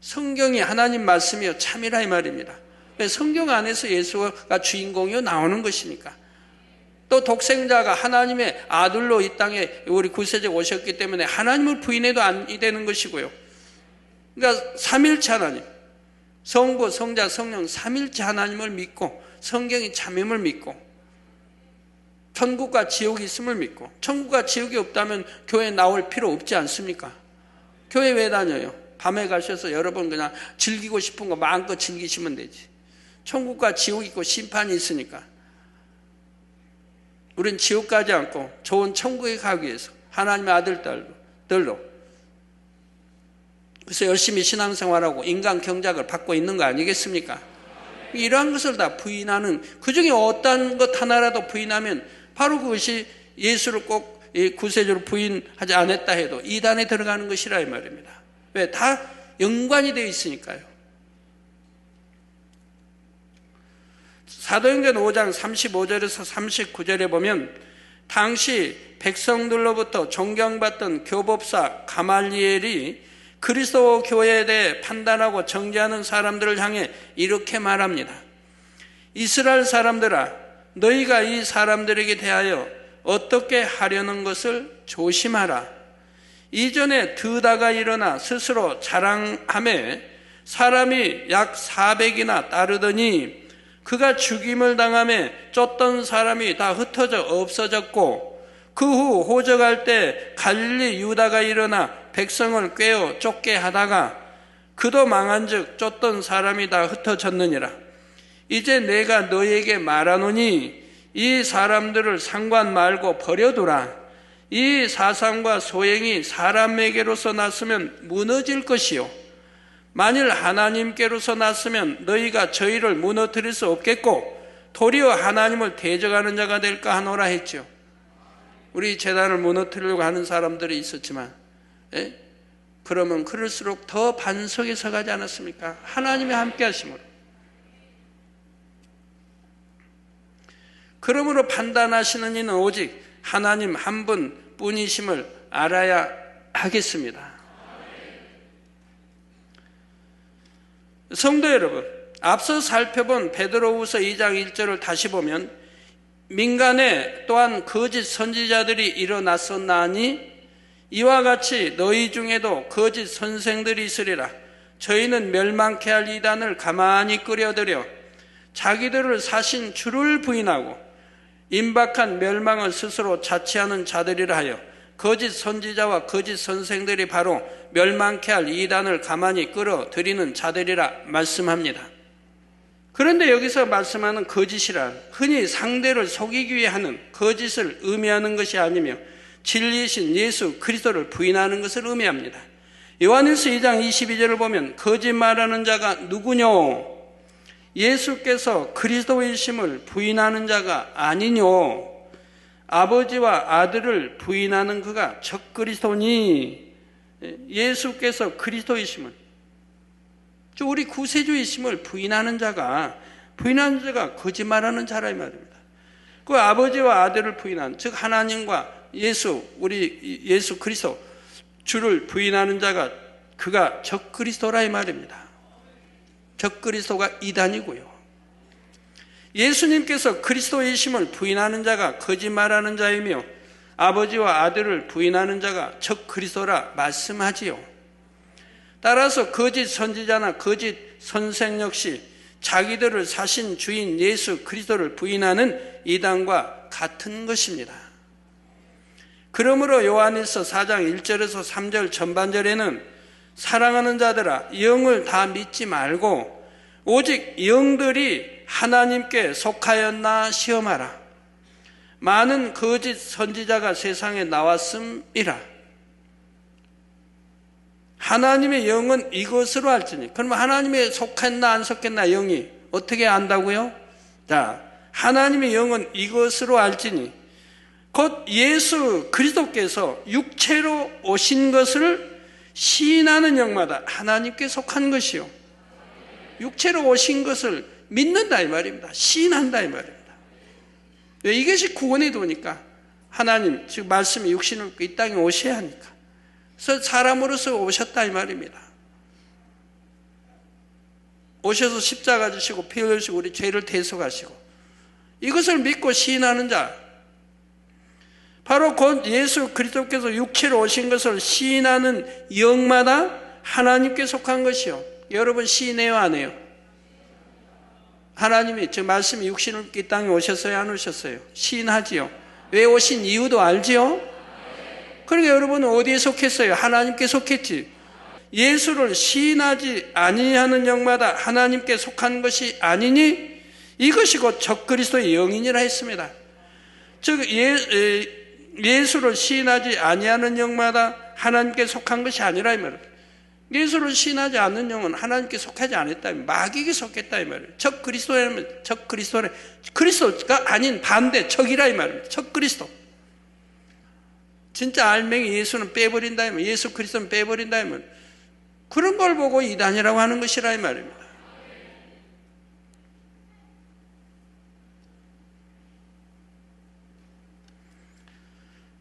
성경이 하나님 말씀이요 참이라 이 말입니다. 성경 안에서 예수가 주인공이요 나오는 것이니까. 또 독생자가 하나님의 아들로 이 땅에 우리 구세주에 오셨기 때문에 하나님을 부인해도 안 되는 것이고요. 그러니까 삼일체 하나님, 성부, 성자, 성령 삼일체 하나님을 믿고 성경이 참임을 믿고 천국과 지옥이 있음을 믿고, 천국과 지옥이 없다면 교회 나올 필요 없지 않습니까? 교회 왜 다녀요? 밤에 가셔서 여러분 그냥 즐기고 싶은 거 마음껏 즐기시면 되지. 천국과 지옥이 있고 심판이 있으니까 우린 지옥 가지 않고 좋은 천국에 가기 위해서 하나님의 아들들로 그래서 열심히 신앙생활하고 인간 경작을 받고 있는 거 아니겠습니까? 이러한 것을 다 부인하는, 그중에 어떤 것 하나라도 부인하면 바로 그것이 예수를 꼭 구세주로 부인하지 않았다 해도 이단에 들어가는 것이라 이 말입니다. 왜? 다 연관이 되어 있으니까요. 사도행전 5장 35절에서 39절에 보면 당시 백성들로부터 존경받던 교법사 가말리엘이 그리스도 교회에 대해 판단하고 정죄하는 사람들을 향해 이렇게 말합니다. 이스라엘 사람들아, 너희가 이 사람들에게 대하여 어떻게 하려는 것을 조심하라. 이전에 드다가 일어나 스스로 자랑하며 사람이 약 400이나 따르더니 그가 죽임을 당하며 쫓던 사람이 다 흩어져 없어졌고, 그 후 호적할 때 갈릴리 유다가 일어나 백성을 꿰어 쫓게 하다가 그도 망한즉 쫓던 사람이 다 흩어졌느니라. 이제 내가 너희에게 말하노니 이 사람들을 상관 말고 버려두라. 이 사상과 소행이 사람에게로서 났으면 무너질 것이요, 만일 하나님께로서 났으면 너희가 저희를 무너뜨릴 수 없겠고 도리어 하나님을 대적하는 자가 될까 하노라 했죠. 우리 재단을 무너뜨리려고 하는 사람들이 있었지만, 그러면 그럴수록 더 반석에 서가지 않았습니까? 하나님의 함께 하심으로. 그러므로 판단하시는 이는 오직 하나님 한 분뿐이심을 알아야 하겠습니다. 성도 여러분, 앞서 살펴본 베드로후서 2장 1절을 다시 보면 민간에 또한 거짓 선지자들이 일어났었나니 이와 같이 너희 중에도 거짓 선생들이 있으리라. 저희는 멸망케 할 이단을 가만히 끌어들여 자기들을 사신 주를 부인하고 임박한 멸망을 스스로 자취하는 자들이라 하여 거짓 선지자와 거짓 선생들이 바로 멸망케 할 이단을 가만히 끌어들이는 자들이라 말씀합니다. 그런데 여기서 말씀하는 거짓이란 흔히 상대를 속이기 위해 하는 거짓을 의미하는 것이 아니며 진리이신 예수 그리스도를 부인하는 것을 의미합니다. 요한일서 2장 22절을 보면 거짓말하는 자가 누구뇨? 예수께서 그리스도이심을 부인하는 자가 아니뇨? 아버지와 아들을 부인하는 그가 적그리스도니. 예수께서 그리스도이심을, 우리 구세주이심을 부인하는 자가 거짓말하는 자라 이 말입니다. 그 아버지와 아들을 부인하는, 즉 하나님과 우리 예수 그리스도 주를 부인하는 자가 그가 적그리스도라 이 말입니다. 적그리스도가 이단이고요. 예수님께서 그리스도이심을 부인하는 자가 거짓말하는 자이며 아버지와 아들을 부인하는 자가 적그리스도라 말씀하지요. 따라서 거짓 선지자나 거짓 선생 역시 자기들을 사신 주인 예수 그리스도를 부인하는 이단과 같은 것입니다. 그러므로 요한일서 4장 1절에서 3절 전반절에는 사랑하는 자들아 영을 다 믿지 말고 오직 영들이 하나님께 속하였나 시험하라. 많은 거짓 선지자가 세상에 나왔음이라. 하나님의 영은 이것으로 알지니. 그러면 하나님에 속했나 안 속했나 영이 어떻게 안다고요? 자, 하나님의 영은 이것으로 알지니 곧 예수 그리스도께서 육체로 오신 것을 시인하는 영마다 하나님께 속한 것이요, 육체로 오신 것을 믿는다 이 말입니다. 시인한다 이 말입니다. 왜? 이것이 구원의 도니까. 하나님, 즉 말씀이 육신을 입고 이 땅에 오셔야 하니까. 그래서 사람으로서 오셨다 이 말입니다. 오셔서 십자가 지시고 피 흘리시고 우리 죄를 대속하시고 이것을 믿고 시인하는 자, 바로 곧 예수 그리스도께서 육체로 오신 것을 시인하는 영마다 하나님께 속한 것이요. 여러분 시인해요, 안 해요? 하나님이 저 말씀이 육신을 이 땅에 오셨어요, 안 오셨어요? 시인하지요. 왜 오신 이유도 알지요? 그러니까 여러분은 어디에 속했어요? 하나님께 속했지. 예수를 시인하지 아니하는 영마다 하나님께 속한 것이 아니니 이것이 곧 적그리스도의 영이니라 했습니다. 즉 예수를 시인하지 아니하는 영마다 하나님께 속한 것이 아니라 이 말이에요. 예수를 시인하지 않는 영은 하나님께 속하지 않았다, 마귀에게 속했다 이 말이에요. 적그리스도라면 적그리스도래, 그리스도가 아닌 반대 적이라 이 말입니다. 적그리스도. 진짜 알맹이 예수는 빼버린다 이 말이에요. 예수 그리스도는 빼버린다 이 말이에요. 그런 걸 보고 이단이라고 하는 것이라 이 말입니다.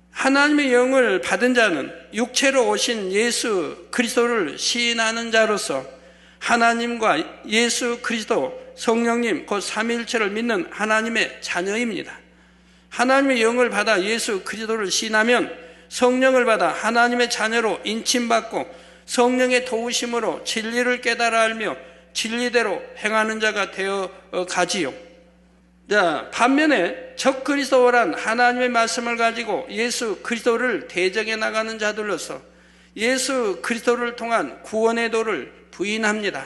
하나님의 영을 받은 자는 육체로 오신 예수 그리스도를 시인하는 자로서 하나님과 예수 그리스도 성령님 곧 삼위일체를 믿는 하나님의 자녀입니다. 하나님의 영을 받아 예수 그리스도를 시인하면 성령을 받아 하나님의 자녀로 인침받고 성령의 도우심으로 진리를 깨달아 알며 진리대로 행하는 자가 되어 가지요. 자, 반면에 적그리스도란 하나님의 말씀을 가지고 예수 그리스도를 대적해 나가는 자들로서 예수 그리스도를 통한 구원의 도를 부인합니다.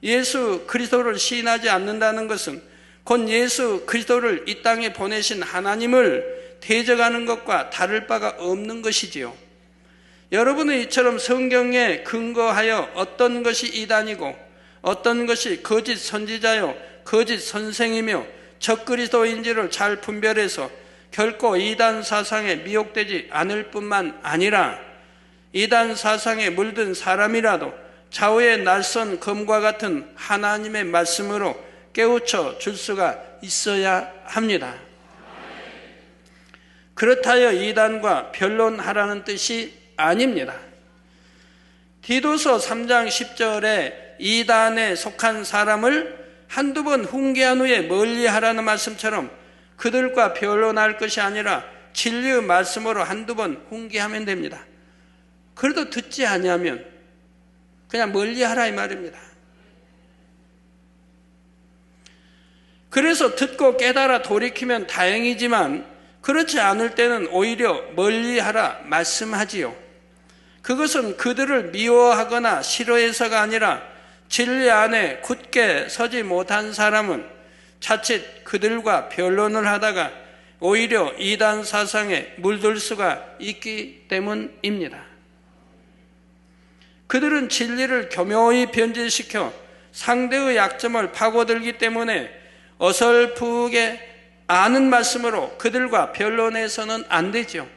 예수 그리스도를 시인하지 않는다는 것은 곧 예수 그리스도를 이 땅에 보내신 하나님을 대적하는 것과 다를 바가 없는 것이지요. 여러분은 이처럼 성경에 근거하여 어떤 것이 이단이고 어떤 것이 거짓 선지자요 거짓 선생이며 적그리스도인지를 잘 분별해서 결코 이단 사상에 미혹되지 않을 뿐만 아니라 이단 사상에 물든 사람이라도 좌우의 낯선 검과 같은 하나님의 말씀으로 깨우쳐 줄 수가 있어야 합니다. 그렇다여 이단과 변론하라는 뜻이 아닙니다. 디도서 3장 10절에 이단에 속한 사람을 한두 번 훈계한 후에 멀리하라는 말씀처럼 그들과 변론할 것이 아니라 진리의 말씀으로 한두 번 훈계하면 됩니다. 그래도 듣지 아니하면 그냥 멀리하라 이 말입니다. 그래서 듣고 깨달아 돌이키면 다행이지만 그렇지 않을 때는 오히려 멀리하라 말씀하지요. 그것은 그들을 미워하거나 싫어해서가 아니라 진리 안에 굳게 서지 못한 사람은 자칫 그들과 변론을 하다가 오히려 이단 사상에 물들 수가 있기 때문입니다. 그들은 진리를 교묘히 변질시켜 상대의 약점을 파고들기 때문에 어설프게 아는 말씀으로 그들과 변론해서는 안 되죠.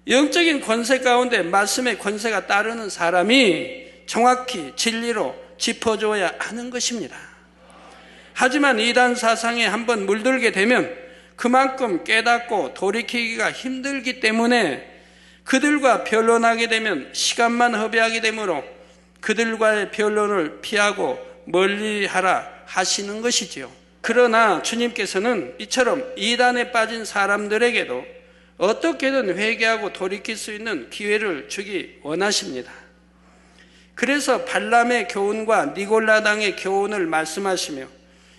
영적인 권세 가운데 말씀의 권세가 따르는 사람이 정확히 진리로 짚어줘야 하는 것입니다. 하지만 이단 사상에 한번 물들게 되면 그만큼 깨닫고 돌이키기가 힘들기 때문에 그들과 변론하게 되면 시간만 허비하게 되므로 그들과의 변론을 피하고 멀리하라 하시는 것이지요. 그러나 주님께서는 이처럼 이단에 빠진 사람들에게도 어떻게든 회개하고 돌이킬 수 있는 기회를 주기 원하십니다. 그래서 발람의 교훈과 니골라당의 교훈을 말씀하시며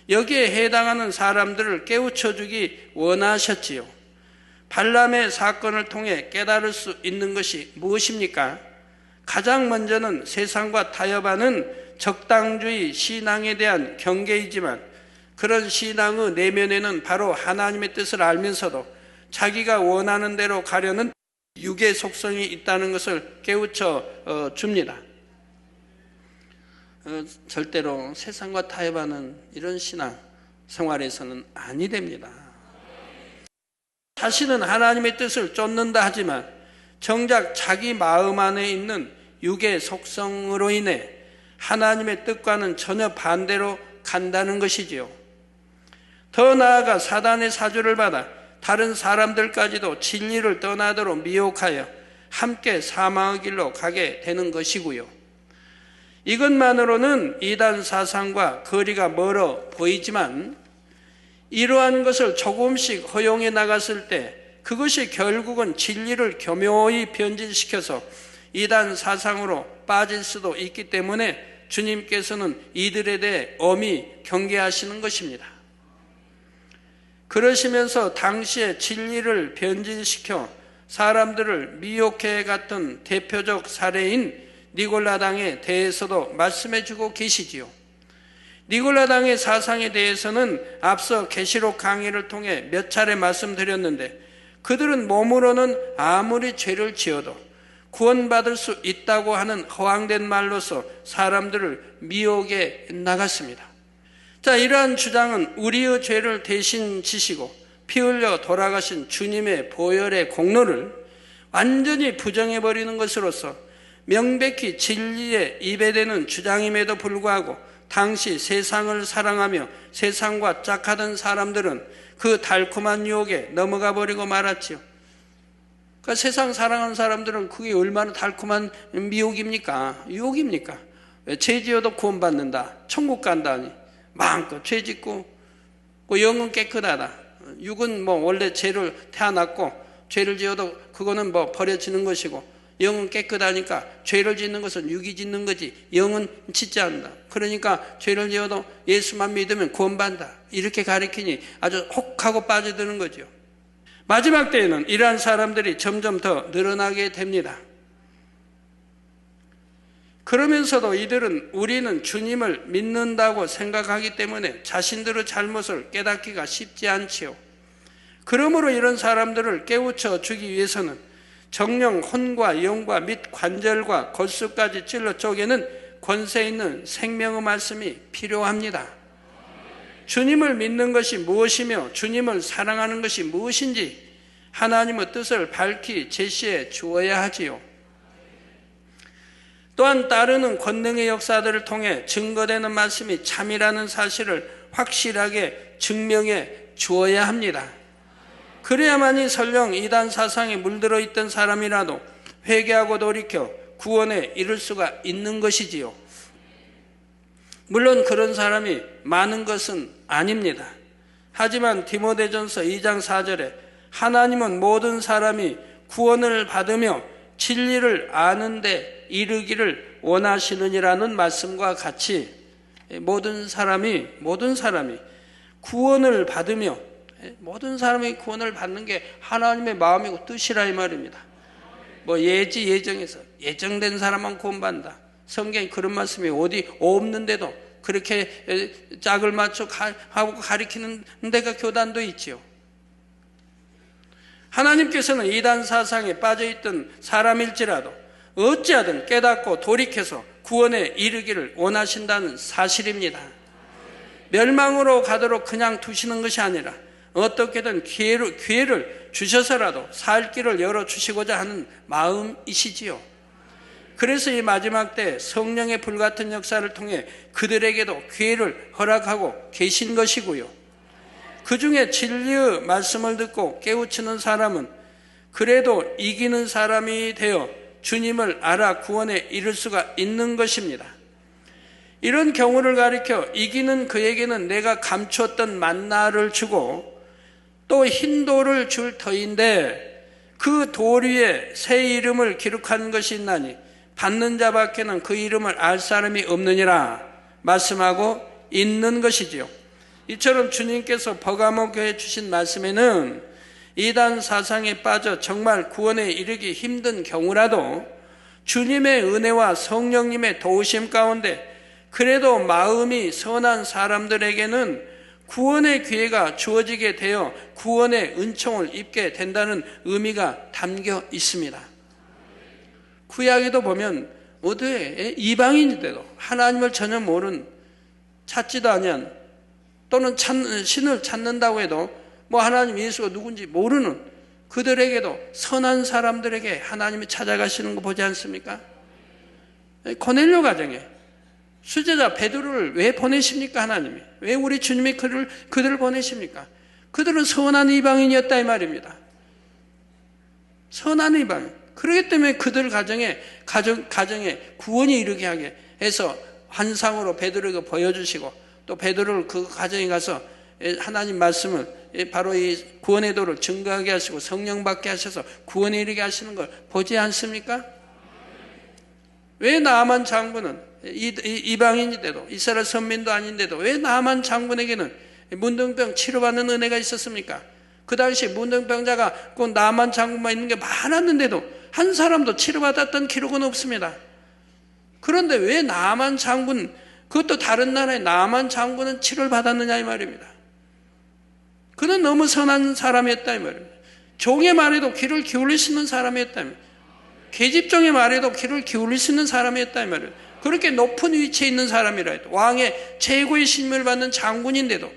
여기에 해당하는 사람들을 깨우쳐 주기 원하셨지요. 발람의 사건을 통해 깨달을 수 있는 것이 무엇입니까? 가장 먼저는 세상과 타협하는 적당주의 신앙에 대한 경계이지만 그런 신앙의 내면에는 바로 하나님의 뜻을 알면서도 자기가 원하는 대로 가려는 육의 속성이 있다는 것을 깨우쳐 줍니다. 절대로 세상과 타협하는 이런 신앙 생활에서는 아니 됩니다. 자신은 하나님의 뜻을 쫓는다 하지만 정작 자기 마음 안에 있는 육의 속성으로 인해 하나님의 뜻과는 전혀 반대로 간다는 것이지요. 더 나아가 사단의 사주를 받아 다른 사람들까지도 진리를 떠나도록 미혹하여 함께 사망의 길로 가게 되는 것이고요. 이것만으로는 이단 사상과 거리가 멀어 보이지만 이러한 것을 조금씩 허용해 나갔을 때 그것이 결국은 진리를 교묘히 변질시켜서 이단 사상으로 빠질 수도 있기 때문에 주님께서는 이들에 대해 엄히 경계하시는 것입니다. 그러시면서 당시에 진리를 변질시켜 사람들을 미혹해 갔던 대표적 사례인 니골라당에 대해서도 말씀해 주고 계시지요. 니골라당의 사상에 대해서는 앞서 계시록 강의를 통해 몇 차례 말씀드렸는데, 그들은 몸으로는 아무리 죄를 지어도 구원받을 수 있다고 하는 허황된 말로서 사람들을 미혹해 나갔습니다. 자, 이러한 주장은 우리의 죄를 대신 지시고 피 흘려 돌아가신 주님의 보혈의 공로를 완전히 부정해버리는 것으로서 명백히 진리에 입에대는 주장임에도 불구하고 당시 세상을 사랑하며 세상과 짝하던 사람들은 그 달콤한 유혹에 넘어가 버리고 말았지요. 그러니까 세상 사랑하는 사람들은 그게 얼마나 달콤한 미혹입니까? 유혹입니까? 죄 지어도 구원받는다, 천국 간다니 마음껏 죄 짓고, 영은 깨끗하다, 육은 원래 죄를 태어났고 죄를 지어도 그거는 버려지는 것이고, 영은 깨끗하니까 죄를 짓는 것은 육이 짓는 거지 영은 짓지 않는다. 그러니까 죄를 지어도 예수만 믿으면 구원받는다, 이렇게 가르치니 아주 혹하고 빠져드는 거죠. 마지막 때에는 이러한 사람들이 점점 더 늘어나게 됩니다. 그러면서도 이들은 우리는 주님을 믿는다고 생각하기 때문에 자신들의 잘못을 깨닫기가 쉽지 않지요. 그러므로 이런 사람들을 깨우쳐 주기 위해서는 정령 혼과 영과 및 관절과 골수까지 찔러 쪼개는 권세 있는 생명의 말씀이 필요합니다. 주님을 믿는 것이 무엇이며 주님을 사랑하는 것이 무엇인지 하나님의 뜻을 밝히 제시해 주어야 하지요. 또한 따르는 권능의 역사들을 통해 증거되는 말씀이 참이라는 사실을 확실하게 증명해 주어야 합니다. 그래야만이 설령 이단 사상에 물들어 있던 사람이라도 회개하고 돌이켜 구원에 이를 수가 있는 것이지요. 물론 그런 사람이 많은 것은 아닙니다. 하지만 디모데전서 2장 4절에 하나님은 모든 사람이 구원을 받으며 진리를 아는 데 이르기를 원하시느니라는 말씀과 같이 모든 사람이 구원을 받으며, 모든 사람이 구원을 받는 게 하나님의 마음이고 뜻이라 이 말입니다. 예정해서 예정된 사람만 구원받는다, 성경에 그런 말씀이 어디 없는데도 그렇게 짝을 맞춰 하고 가리키는 데가 교단도 있지요. 하나님께서는 이단 사상에 빠져있던 사람일지라도 어찌하든 깨닫고 돌이켜서 구원에 이르기를 원하신다는 사실입니다. 멸망으로 가도록 그냥 두시는 것이 아니라 어떻게든 기회를 주셔서라도 살 길을 열어주시고자 하는 마음이시지요. 그래서 이 마지막 때 성령의 불같은 역사를 통해 그들에게도 기회를 허락하고 계신 것이고요. 그 중에 진리의 말씀을 듣고 깨우치는 사람은 그래도 이기는 사람이 되어 주님을 알아 구원에 이를 수가 있는 것입니다. 이런 경우를 가리켜 이기는 그에게는 내가 감추었던 만나를 주고 또 흰 돌을 줄 터인데 그 돌 위에 새 이름을 기록한 것이 있나니 받는 자밖에는 그 이름을 알 사람이 없느니라 말씀하고 있는 것이지요. 이처럼 주님께서 버가모 교회에 주신 말씀에는 이단 사상에 빠져 정말 구원에 이르기 힘든 경우라도 주님의 은혜와 성령님의 도우심 가운데 그래도 마음이 선한 사람들에게는 구원의 기회가 주어지게 되어 구원의 은총을 입게 된다는 의미가 담겨 있습니다. 구약에도 보면 어디에 이방인인데도 하나님을 전혀 모르는, 찾지도 아니한, 또는 신을 찾는다고 해도 하나님 예수가 누군지 모르는 그들에게도 선한 사람들에게 하나님이 찾아가시는 거 보지 않습니까? 고넬료 가정에 수제자 베드로를 왜 보내십니까? 하나님이 왜 우리 주님이 그들을 보내십니까? 그들은 선한 이방인이었다 이 말입니다. 선한 이방인. 그렇기 때문에 그들 가정에 구원이 이르게 하게 해서 환상으로 베드로에게 보여주시고 또 베드로를 그 가정에 가서 하나님 말씀을 바로 이 구원의 도를 증거하게 하시고 성령 받게 하셔서 구원에 이르게 하시는 걸 보지 않습니까? 왜 나만 장군은 이방인인데도 이스라엘 선민도 아닌데도 왜 나만 장군에게는 문둥병 치료받는 은혜가 있었습니까? 그 당시 문둥병자가 꼭 나만 장군만 있는 게 많았는데도 한 사람도 치료받았던 기록은 없습니다. 그런데 왜 나만 장군, 그것도 다른 나라의 나만 장군은 치료를 받았느냐 이 말입니다. 그는 너무 선한 사람이었다 이 말입니다. 종의 말에도 귀를 기울일 수 있는 사람이었다 이 말입니다. 계집종의 말에도 귀를 기울일 수 있는 사람이었다 이 말입니다. 그렇게 높은 위치에 있는 사람이라 해도 왕의 최고의 신임을 받는 장군인데도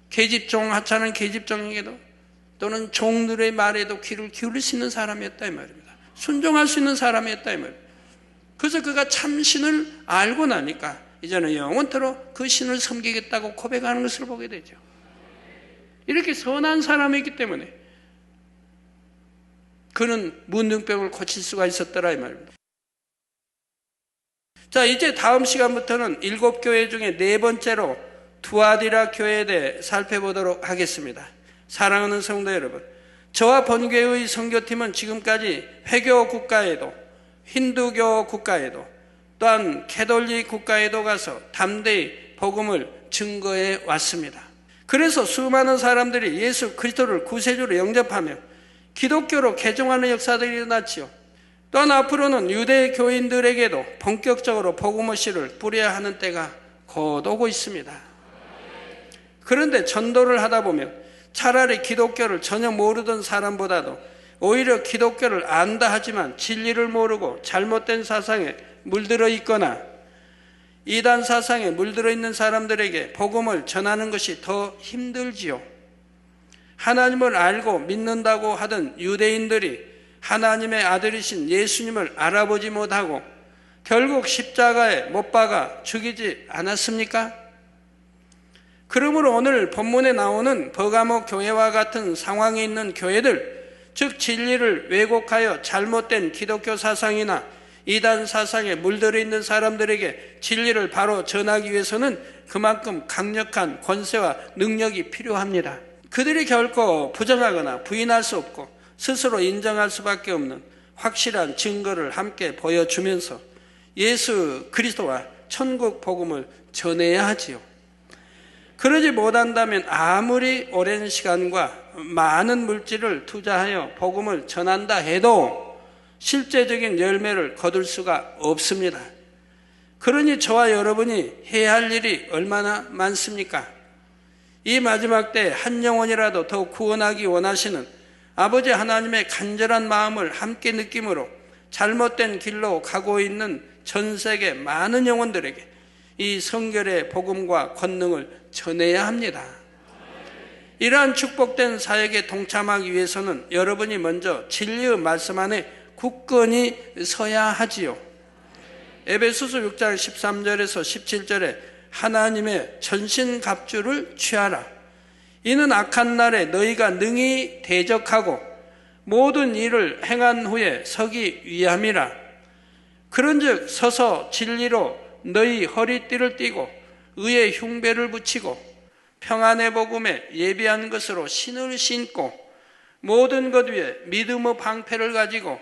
계집종 하찮은 계집종에게도 또는 종들의 말에도 귀를 기울일 수 있는 사람이었다 이 말입니다. 순종할 수 있는 사람이었다 이 말입니다. 그래서 그가 참 신을 알고 나니까 이제는 영원토록 그 신을 섬기겠다고 고백하는 것을 보게 되죠. 이렇게 선한 사람이기 때문에 그는 문둥병을 고칠 수가 있었더라 이 말입니다. 자, 이제 다음 시간부터는 7교회 중에 4번째로 두아디라 교회에 대해 살펴보도록 하겠습니다. 사랑하는 성도 여러분, 저와 본교회의 선교팀은 지금까지 회교 국가에도 힌두교 국가에도 또한 캐톨릭 국가에도 가서 담대히 복음을 증거해 왔습니다. 그래서 수많은 사람들이 예수 그리스도를 구세주로 영접하며 기독교로 개종하는 역사들이 일어났지요. 또한 앞으로는 유대 교인들에게도 본격적으로 복음의 씨를 뿌려야 하는 때가 곧 오고 있습니다. 그런데 전도를 하다 보면 차라리 기독교를 전혀 모르던 사람보다도 오히려 기독교를 안다 하지만 진리를 모르고 잘못된 사상에 물들어 있거나 이단 사상에 물들어 있는 사람들에게 복음을 전하는 것이 더 힘들지요. 하나님을 알고 믿는다고 하던 유대인들이 하나님의 아들이신 예수님을 알아보지 못하고 결국 십자가에 못 박아 죽이지 않았습니까? 그러므로 오늘 본문에 나오는 버가모 교회와 같은 상황에 있는 교회들, 즉 진리를 왜곡하여 잘못된 기독교 사상이나 이단 사상에 물들어 있는 사람들에게 진리를 바로 전하기 위해서는 그만큼 강력한 권세와 능력이 필요합니다. 그들이 결코 부정하거나 부인할 수 없고 스스로 인정할 수밖에 없는 확실한 증거를 함께 보여주면서 예수 그리스도와 천국 복음을 전해야 하지요. 그러지 못한다면 아무리 오랜 시간과 많은 물질을 투자하여 복음을 전한다 해도 실제적인 열매를 거둘 수가 없습니다. 그러니 저와 여러분이 해야 할 일이 얼마나 많습니까? 이 마지막 때 한 영혼이라도 더 구원하기 원하시는 아버지 하나님의 간절한 마음을 함께 느낌으로 잘못된 길로 가고 있는 전 세계 많은 영혼들에게 이 성결의 복음과 권능을 전해야 합니다. 이러한 축복된 사역에 동참하기 위해서는 여러분이 먼저 진리의 말씀 안에 굳건히 서야 하지요. 에베소서 6장 13절에서 17절에 하나님의 전신갑주를 취하라. 이는 악한 날에 너희가 능히 대적하고 모든 일을 행한 후에 서기 위함이라. 그런즉 서서 진리로 너희 허리띠를 띠고 의의 흉배를 붙이고 평안의 복음에 예비한 것으로 신을 신고 모든 것 위에 믿음의 방패를 가지고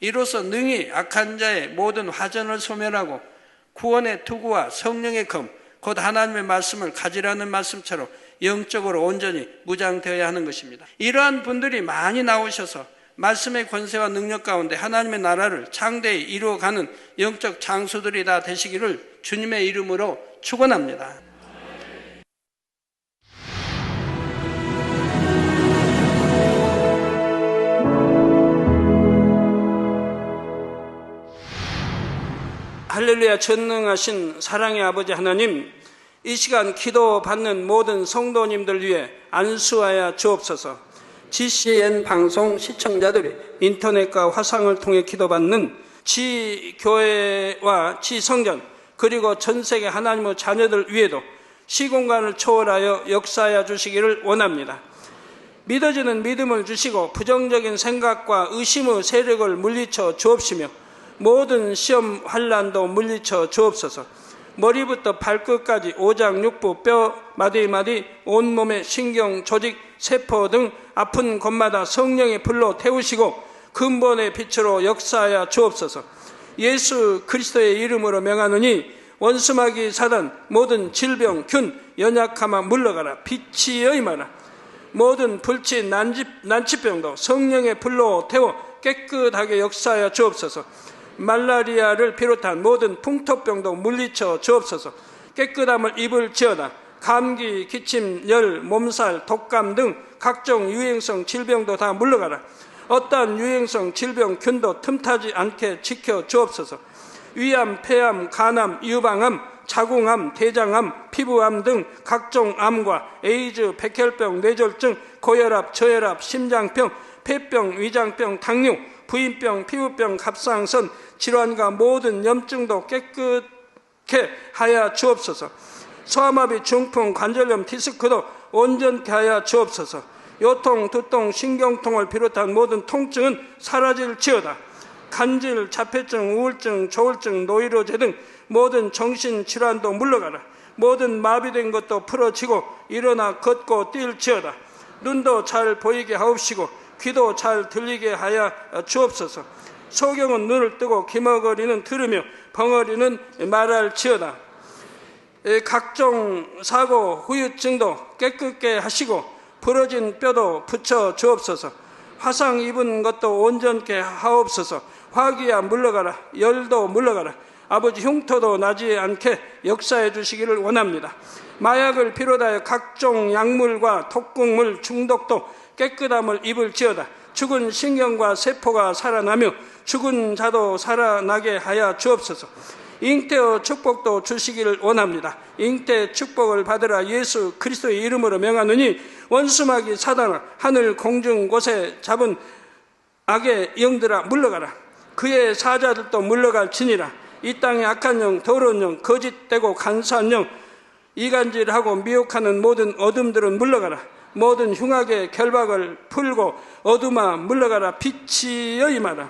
이로써 능히 악한 자의 모든 화전을 소멸하고 구원의 투구와 성령의 검 곧 하나님의 말씀을 가지라는 말씀처럼 영적으로 온전히 무장되어야 하는 것입니다. 이러한 분들이 많이 나오셔서 말씀의 권세와 능력 가운데 하나님의 나라를 창대히 이루어가는 영적 장수들이 다 되시기를 주님의 이름으로 축원합니다. 할렐루야. 전능하신 사랑의 아버지 하나님, 이 시간 기도받는 모든 성도님들 위해 안수하여 주옵소서. GCN 방송 시청자들이 인터넷과 화상을 통해 기도받는 지교회와 지성전 그리고 전세계 하나님의 자녀들 위에도 시공간을 초월하여 역사하여 주시기를 원합니다. 믿어지는 믿음을 주시고 부정적인 생각과 의심의 세력을 물리쳐 주옵시며 모든 시험 환난도 물리쳐 주옵소서. 머리부터 발끝까지 오장육부, 뼈, 마디마디, 온몸의 신경, 조직, 세포 등 아픈 곳마다 성령의 불로 태우시고 근본의 빛으로 역사하여 주옵소서. 예수 그리스도의 이름으로 명하노니 원수마귀 사단, 모든 질병, 균, 연약함아 물러가라. 빛이 여임하라. 모든 불치, 난치병도 성령의 불로 태워 깨끗하게 역사하여 주옵소서. 말라리아를 비롯한 모든 풍토병도 물리쳐 주옵소서. 깨끗함을 입을지어다. 감기, 기침, 열, 몸살, 독감 등 각종 유행성 질병도 다 물러가라. 어떠한 유행성 질병, 균도 틈타지 않게 지켜 주옵소서. 위암, 폐암, 간암, 유방암, 자궁암, 대장암, 피부암 등 각종 암과 에이즈, 백혈병, 뇌졸중, 고혈압, 저혈압, 심장병, 폐병, 위장병, 당뇨, 부인병, 피부병, 갑상선 질환과 모든 염증도 깨끗게 하여 주옵소서. 소아마비, 중풍, 관절염, 디스크도 온전케 하여 주옵소서. 요통, 두통, 신경통을 비롯한 모든 통증은 사라질지어다. 간질, 자폐증, 우울증, 조울증, 노이로제 등 모든 정신질환도 물러가라. 모든 마비된 것도 풀어지고 일어나 걷고 뛸지어다. 눈도 잘 보이게 하옵시고 귀도 잘 들리게 하여 주옵소서. 소경은 눈을 뜨고 기머거리는 들으며 벙어리는 말할지어다. 각종 사고, 후유증도 깨끗게 하시고 부러진 뼈도 붙여 주옵소서. 화상 입은 것도 온전케 하옵소서. 화기야 물러가라. 열도 물러가라. 아버지 흉터도 나지 않게 역사해 주시기를 원합니다. 마약을 비롯하여 각종 약물과 독극물 중독도 깨끗함을 입을지어다. 죽은 신경과 세포가 살아나며 죽은 자도 살아나게 하여 주옵소서. 잉태의 축복도 주시기를 원합니다. 잉태 축복을 받으라. 예수 그리스도의 이름으로 명하노니 원수마귀 사단아, 하늘 공중 곳에 잡은 악의 영들아 물러가라. 그의 사자들도 물러갈지니라. 이 땅의 악한 영, 더러운 영, 거짓되고 간사한 영, 이간질하고 미혹하는 모든 어둠들은 물러가라. 모든 흉악의 결박을 풀고 어둠아 물러가라. 빛이 여임하라.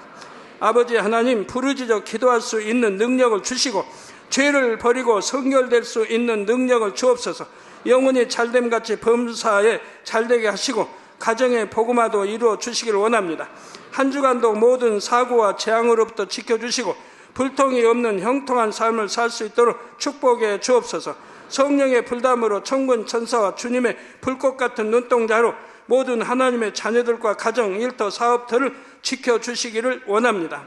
아버지 하나님, 부르짖어 기도할 수 있는 능력을 주시고 죄를 버리고 성결될 수 있는 능력을 주옵소서. 영혼이 잘됨같이 범사에 잘되게 하시고 가정의 복음화도 이루어 주시길 원합니다. 한 주간도 모든 사고와 재앙으로부터 지켜주시고 불통이 없는 형통한 삶을 살 수 있도록 축복해 주옵소서. 성령의 불담으로 천군 천사와 주님의 불꽃 같은 눈동자로 모든 하나님의 자녀들과 가정, 일터, 사업들을 지켜주시기를 원합니다.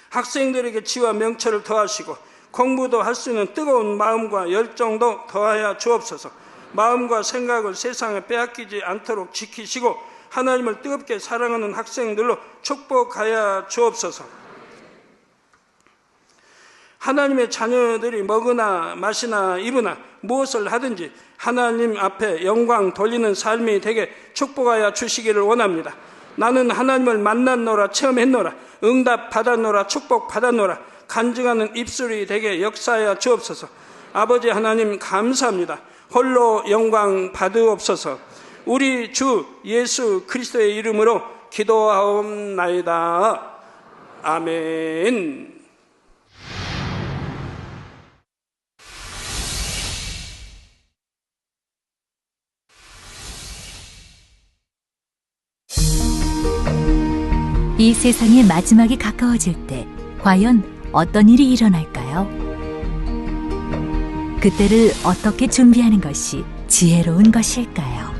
학생들에게 지와 명철을 더하시고 공부도 할 수 있는 뜨거운 마음과 열정도 더하여 주옵소서. 마음과 생각을 세상에 빼앗기지 않도록 지키시고 하나님을 뜨겁게 사랑하는 학생들로 축복하여 주옵소서. 하나님의 자녀들이 먹으나 마시나 입으나 무엇을 하든지 하나님 앞에 영광 돌리는 삶이 되게 축복하여 주시기를 원합니다. 나는 하나님을 만났노라, 체험했노라, 응답 받았노라, 축복 받았노라, 간증하는 입술이 되게 역사하여 주옵소서. 아버지 하나님 감사합니다. 홀로 영광 받으옵소서. 우리 주 예수 그리스도의 이름으로 기도하옵나이다. 아멘. 이 세상의 마지막이 가까워질 때 과연 어떤 일이 일어날까요? 그때를 어떻게 준비하는 것이 지혜로운 것일까요?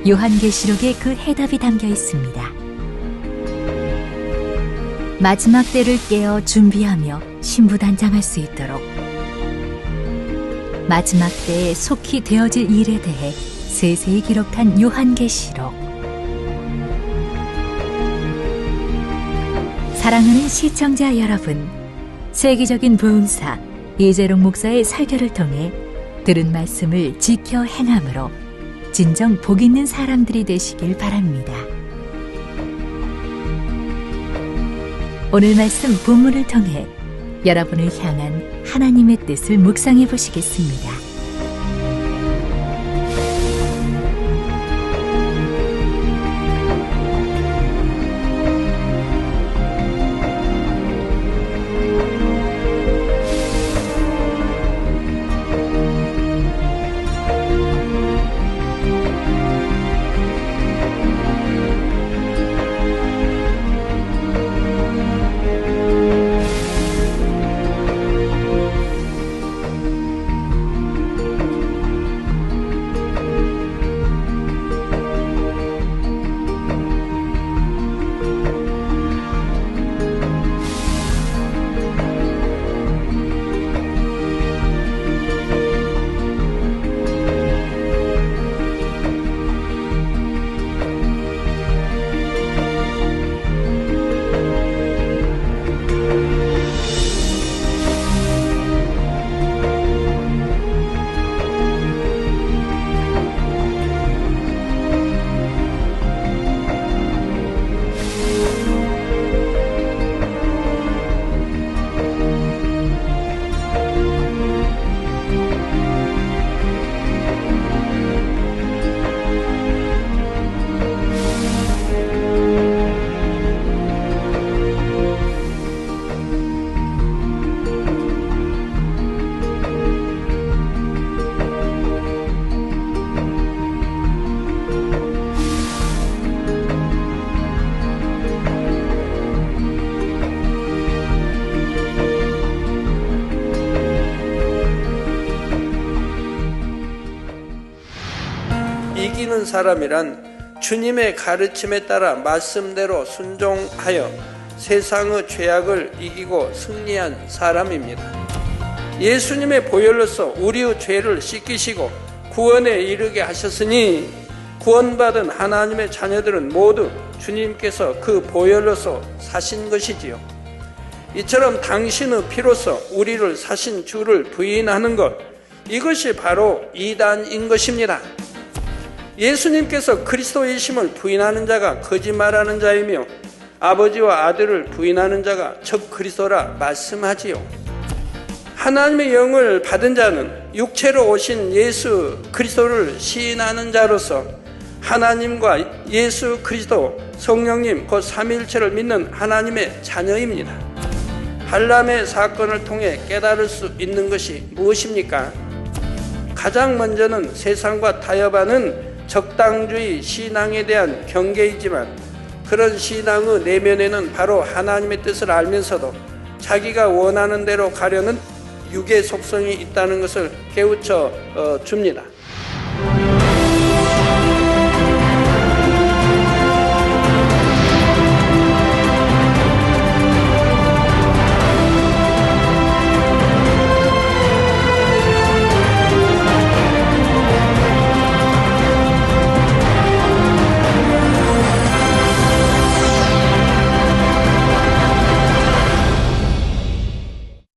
요한계시록에 그 해답이 담겨 있습니다. 마지막 때를 깨어 준비하며 신부단장할 수 있도록 마지막 때에 속히 되어질 일에 대해 세세히 기록한 요한계시록. 사랑하는 시청자 여러분, 세계적인 부흥사 이재롱 목사의 설교를 통해 들은 말씀을 지켜 행함으로 진정 복 있는 사람들이 되시길 바랍니다. 오늘 말씀 본문을 통해 여러분을 향한 하나님의 뜻을 묵상해 보시겠습니다. 믿는 사람이란 주님의 가르침에 따라 말씀대로 순종하여 세상의 죄악을 이기고 승리한 사람입니다. 예수님의 보혈로서 우리의 죄를 씻기시고 구원에 이르게 하셨으니 구원받은 하나님의 자녀들은 모두 주님께서 그 보혈로서 사신 것이지요. 이처럼 당신의 피로서 우리를 사신 주를 부인하는 것, 이것이 바로 이단인 것입니다. 예수님께서 그리스도이심을 부인하는 자가 거짓말하는 자이며 아버지와 아들을 부인하는 자가 적 그리스도라 말씀하지요. 하나님의 영을 받은 자는 육체로 오신 예수 그리스도를 시인하는 자로서 하나님과 예수 그리스도 성령님 곧 삼위일체를 믿는 하나님의 자녀입니다. 한람의 사건을 통해 깨달을 수 있는 것이 무엇입니까? 가장 먼저는 세상과 타협하는 적당주의 신앙에 대한 경계이지만 그런 신앙의 내면에는 바로 하나님의 뜻을 알면서도 자기가 원하는 대로 가려는 육의 속성이 있다는 것을 깨우쳐 줍니다.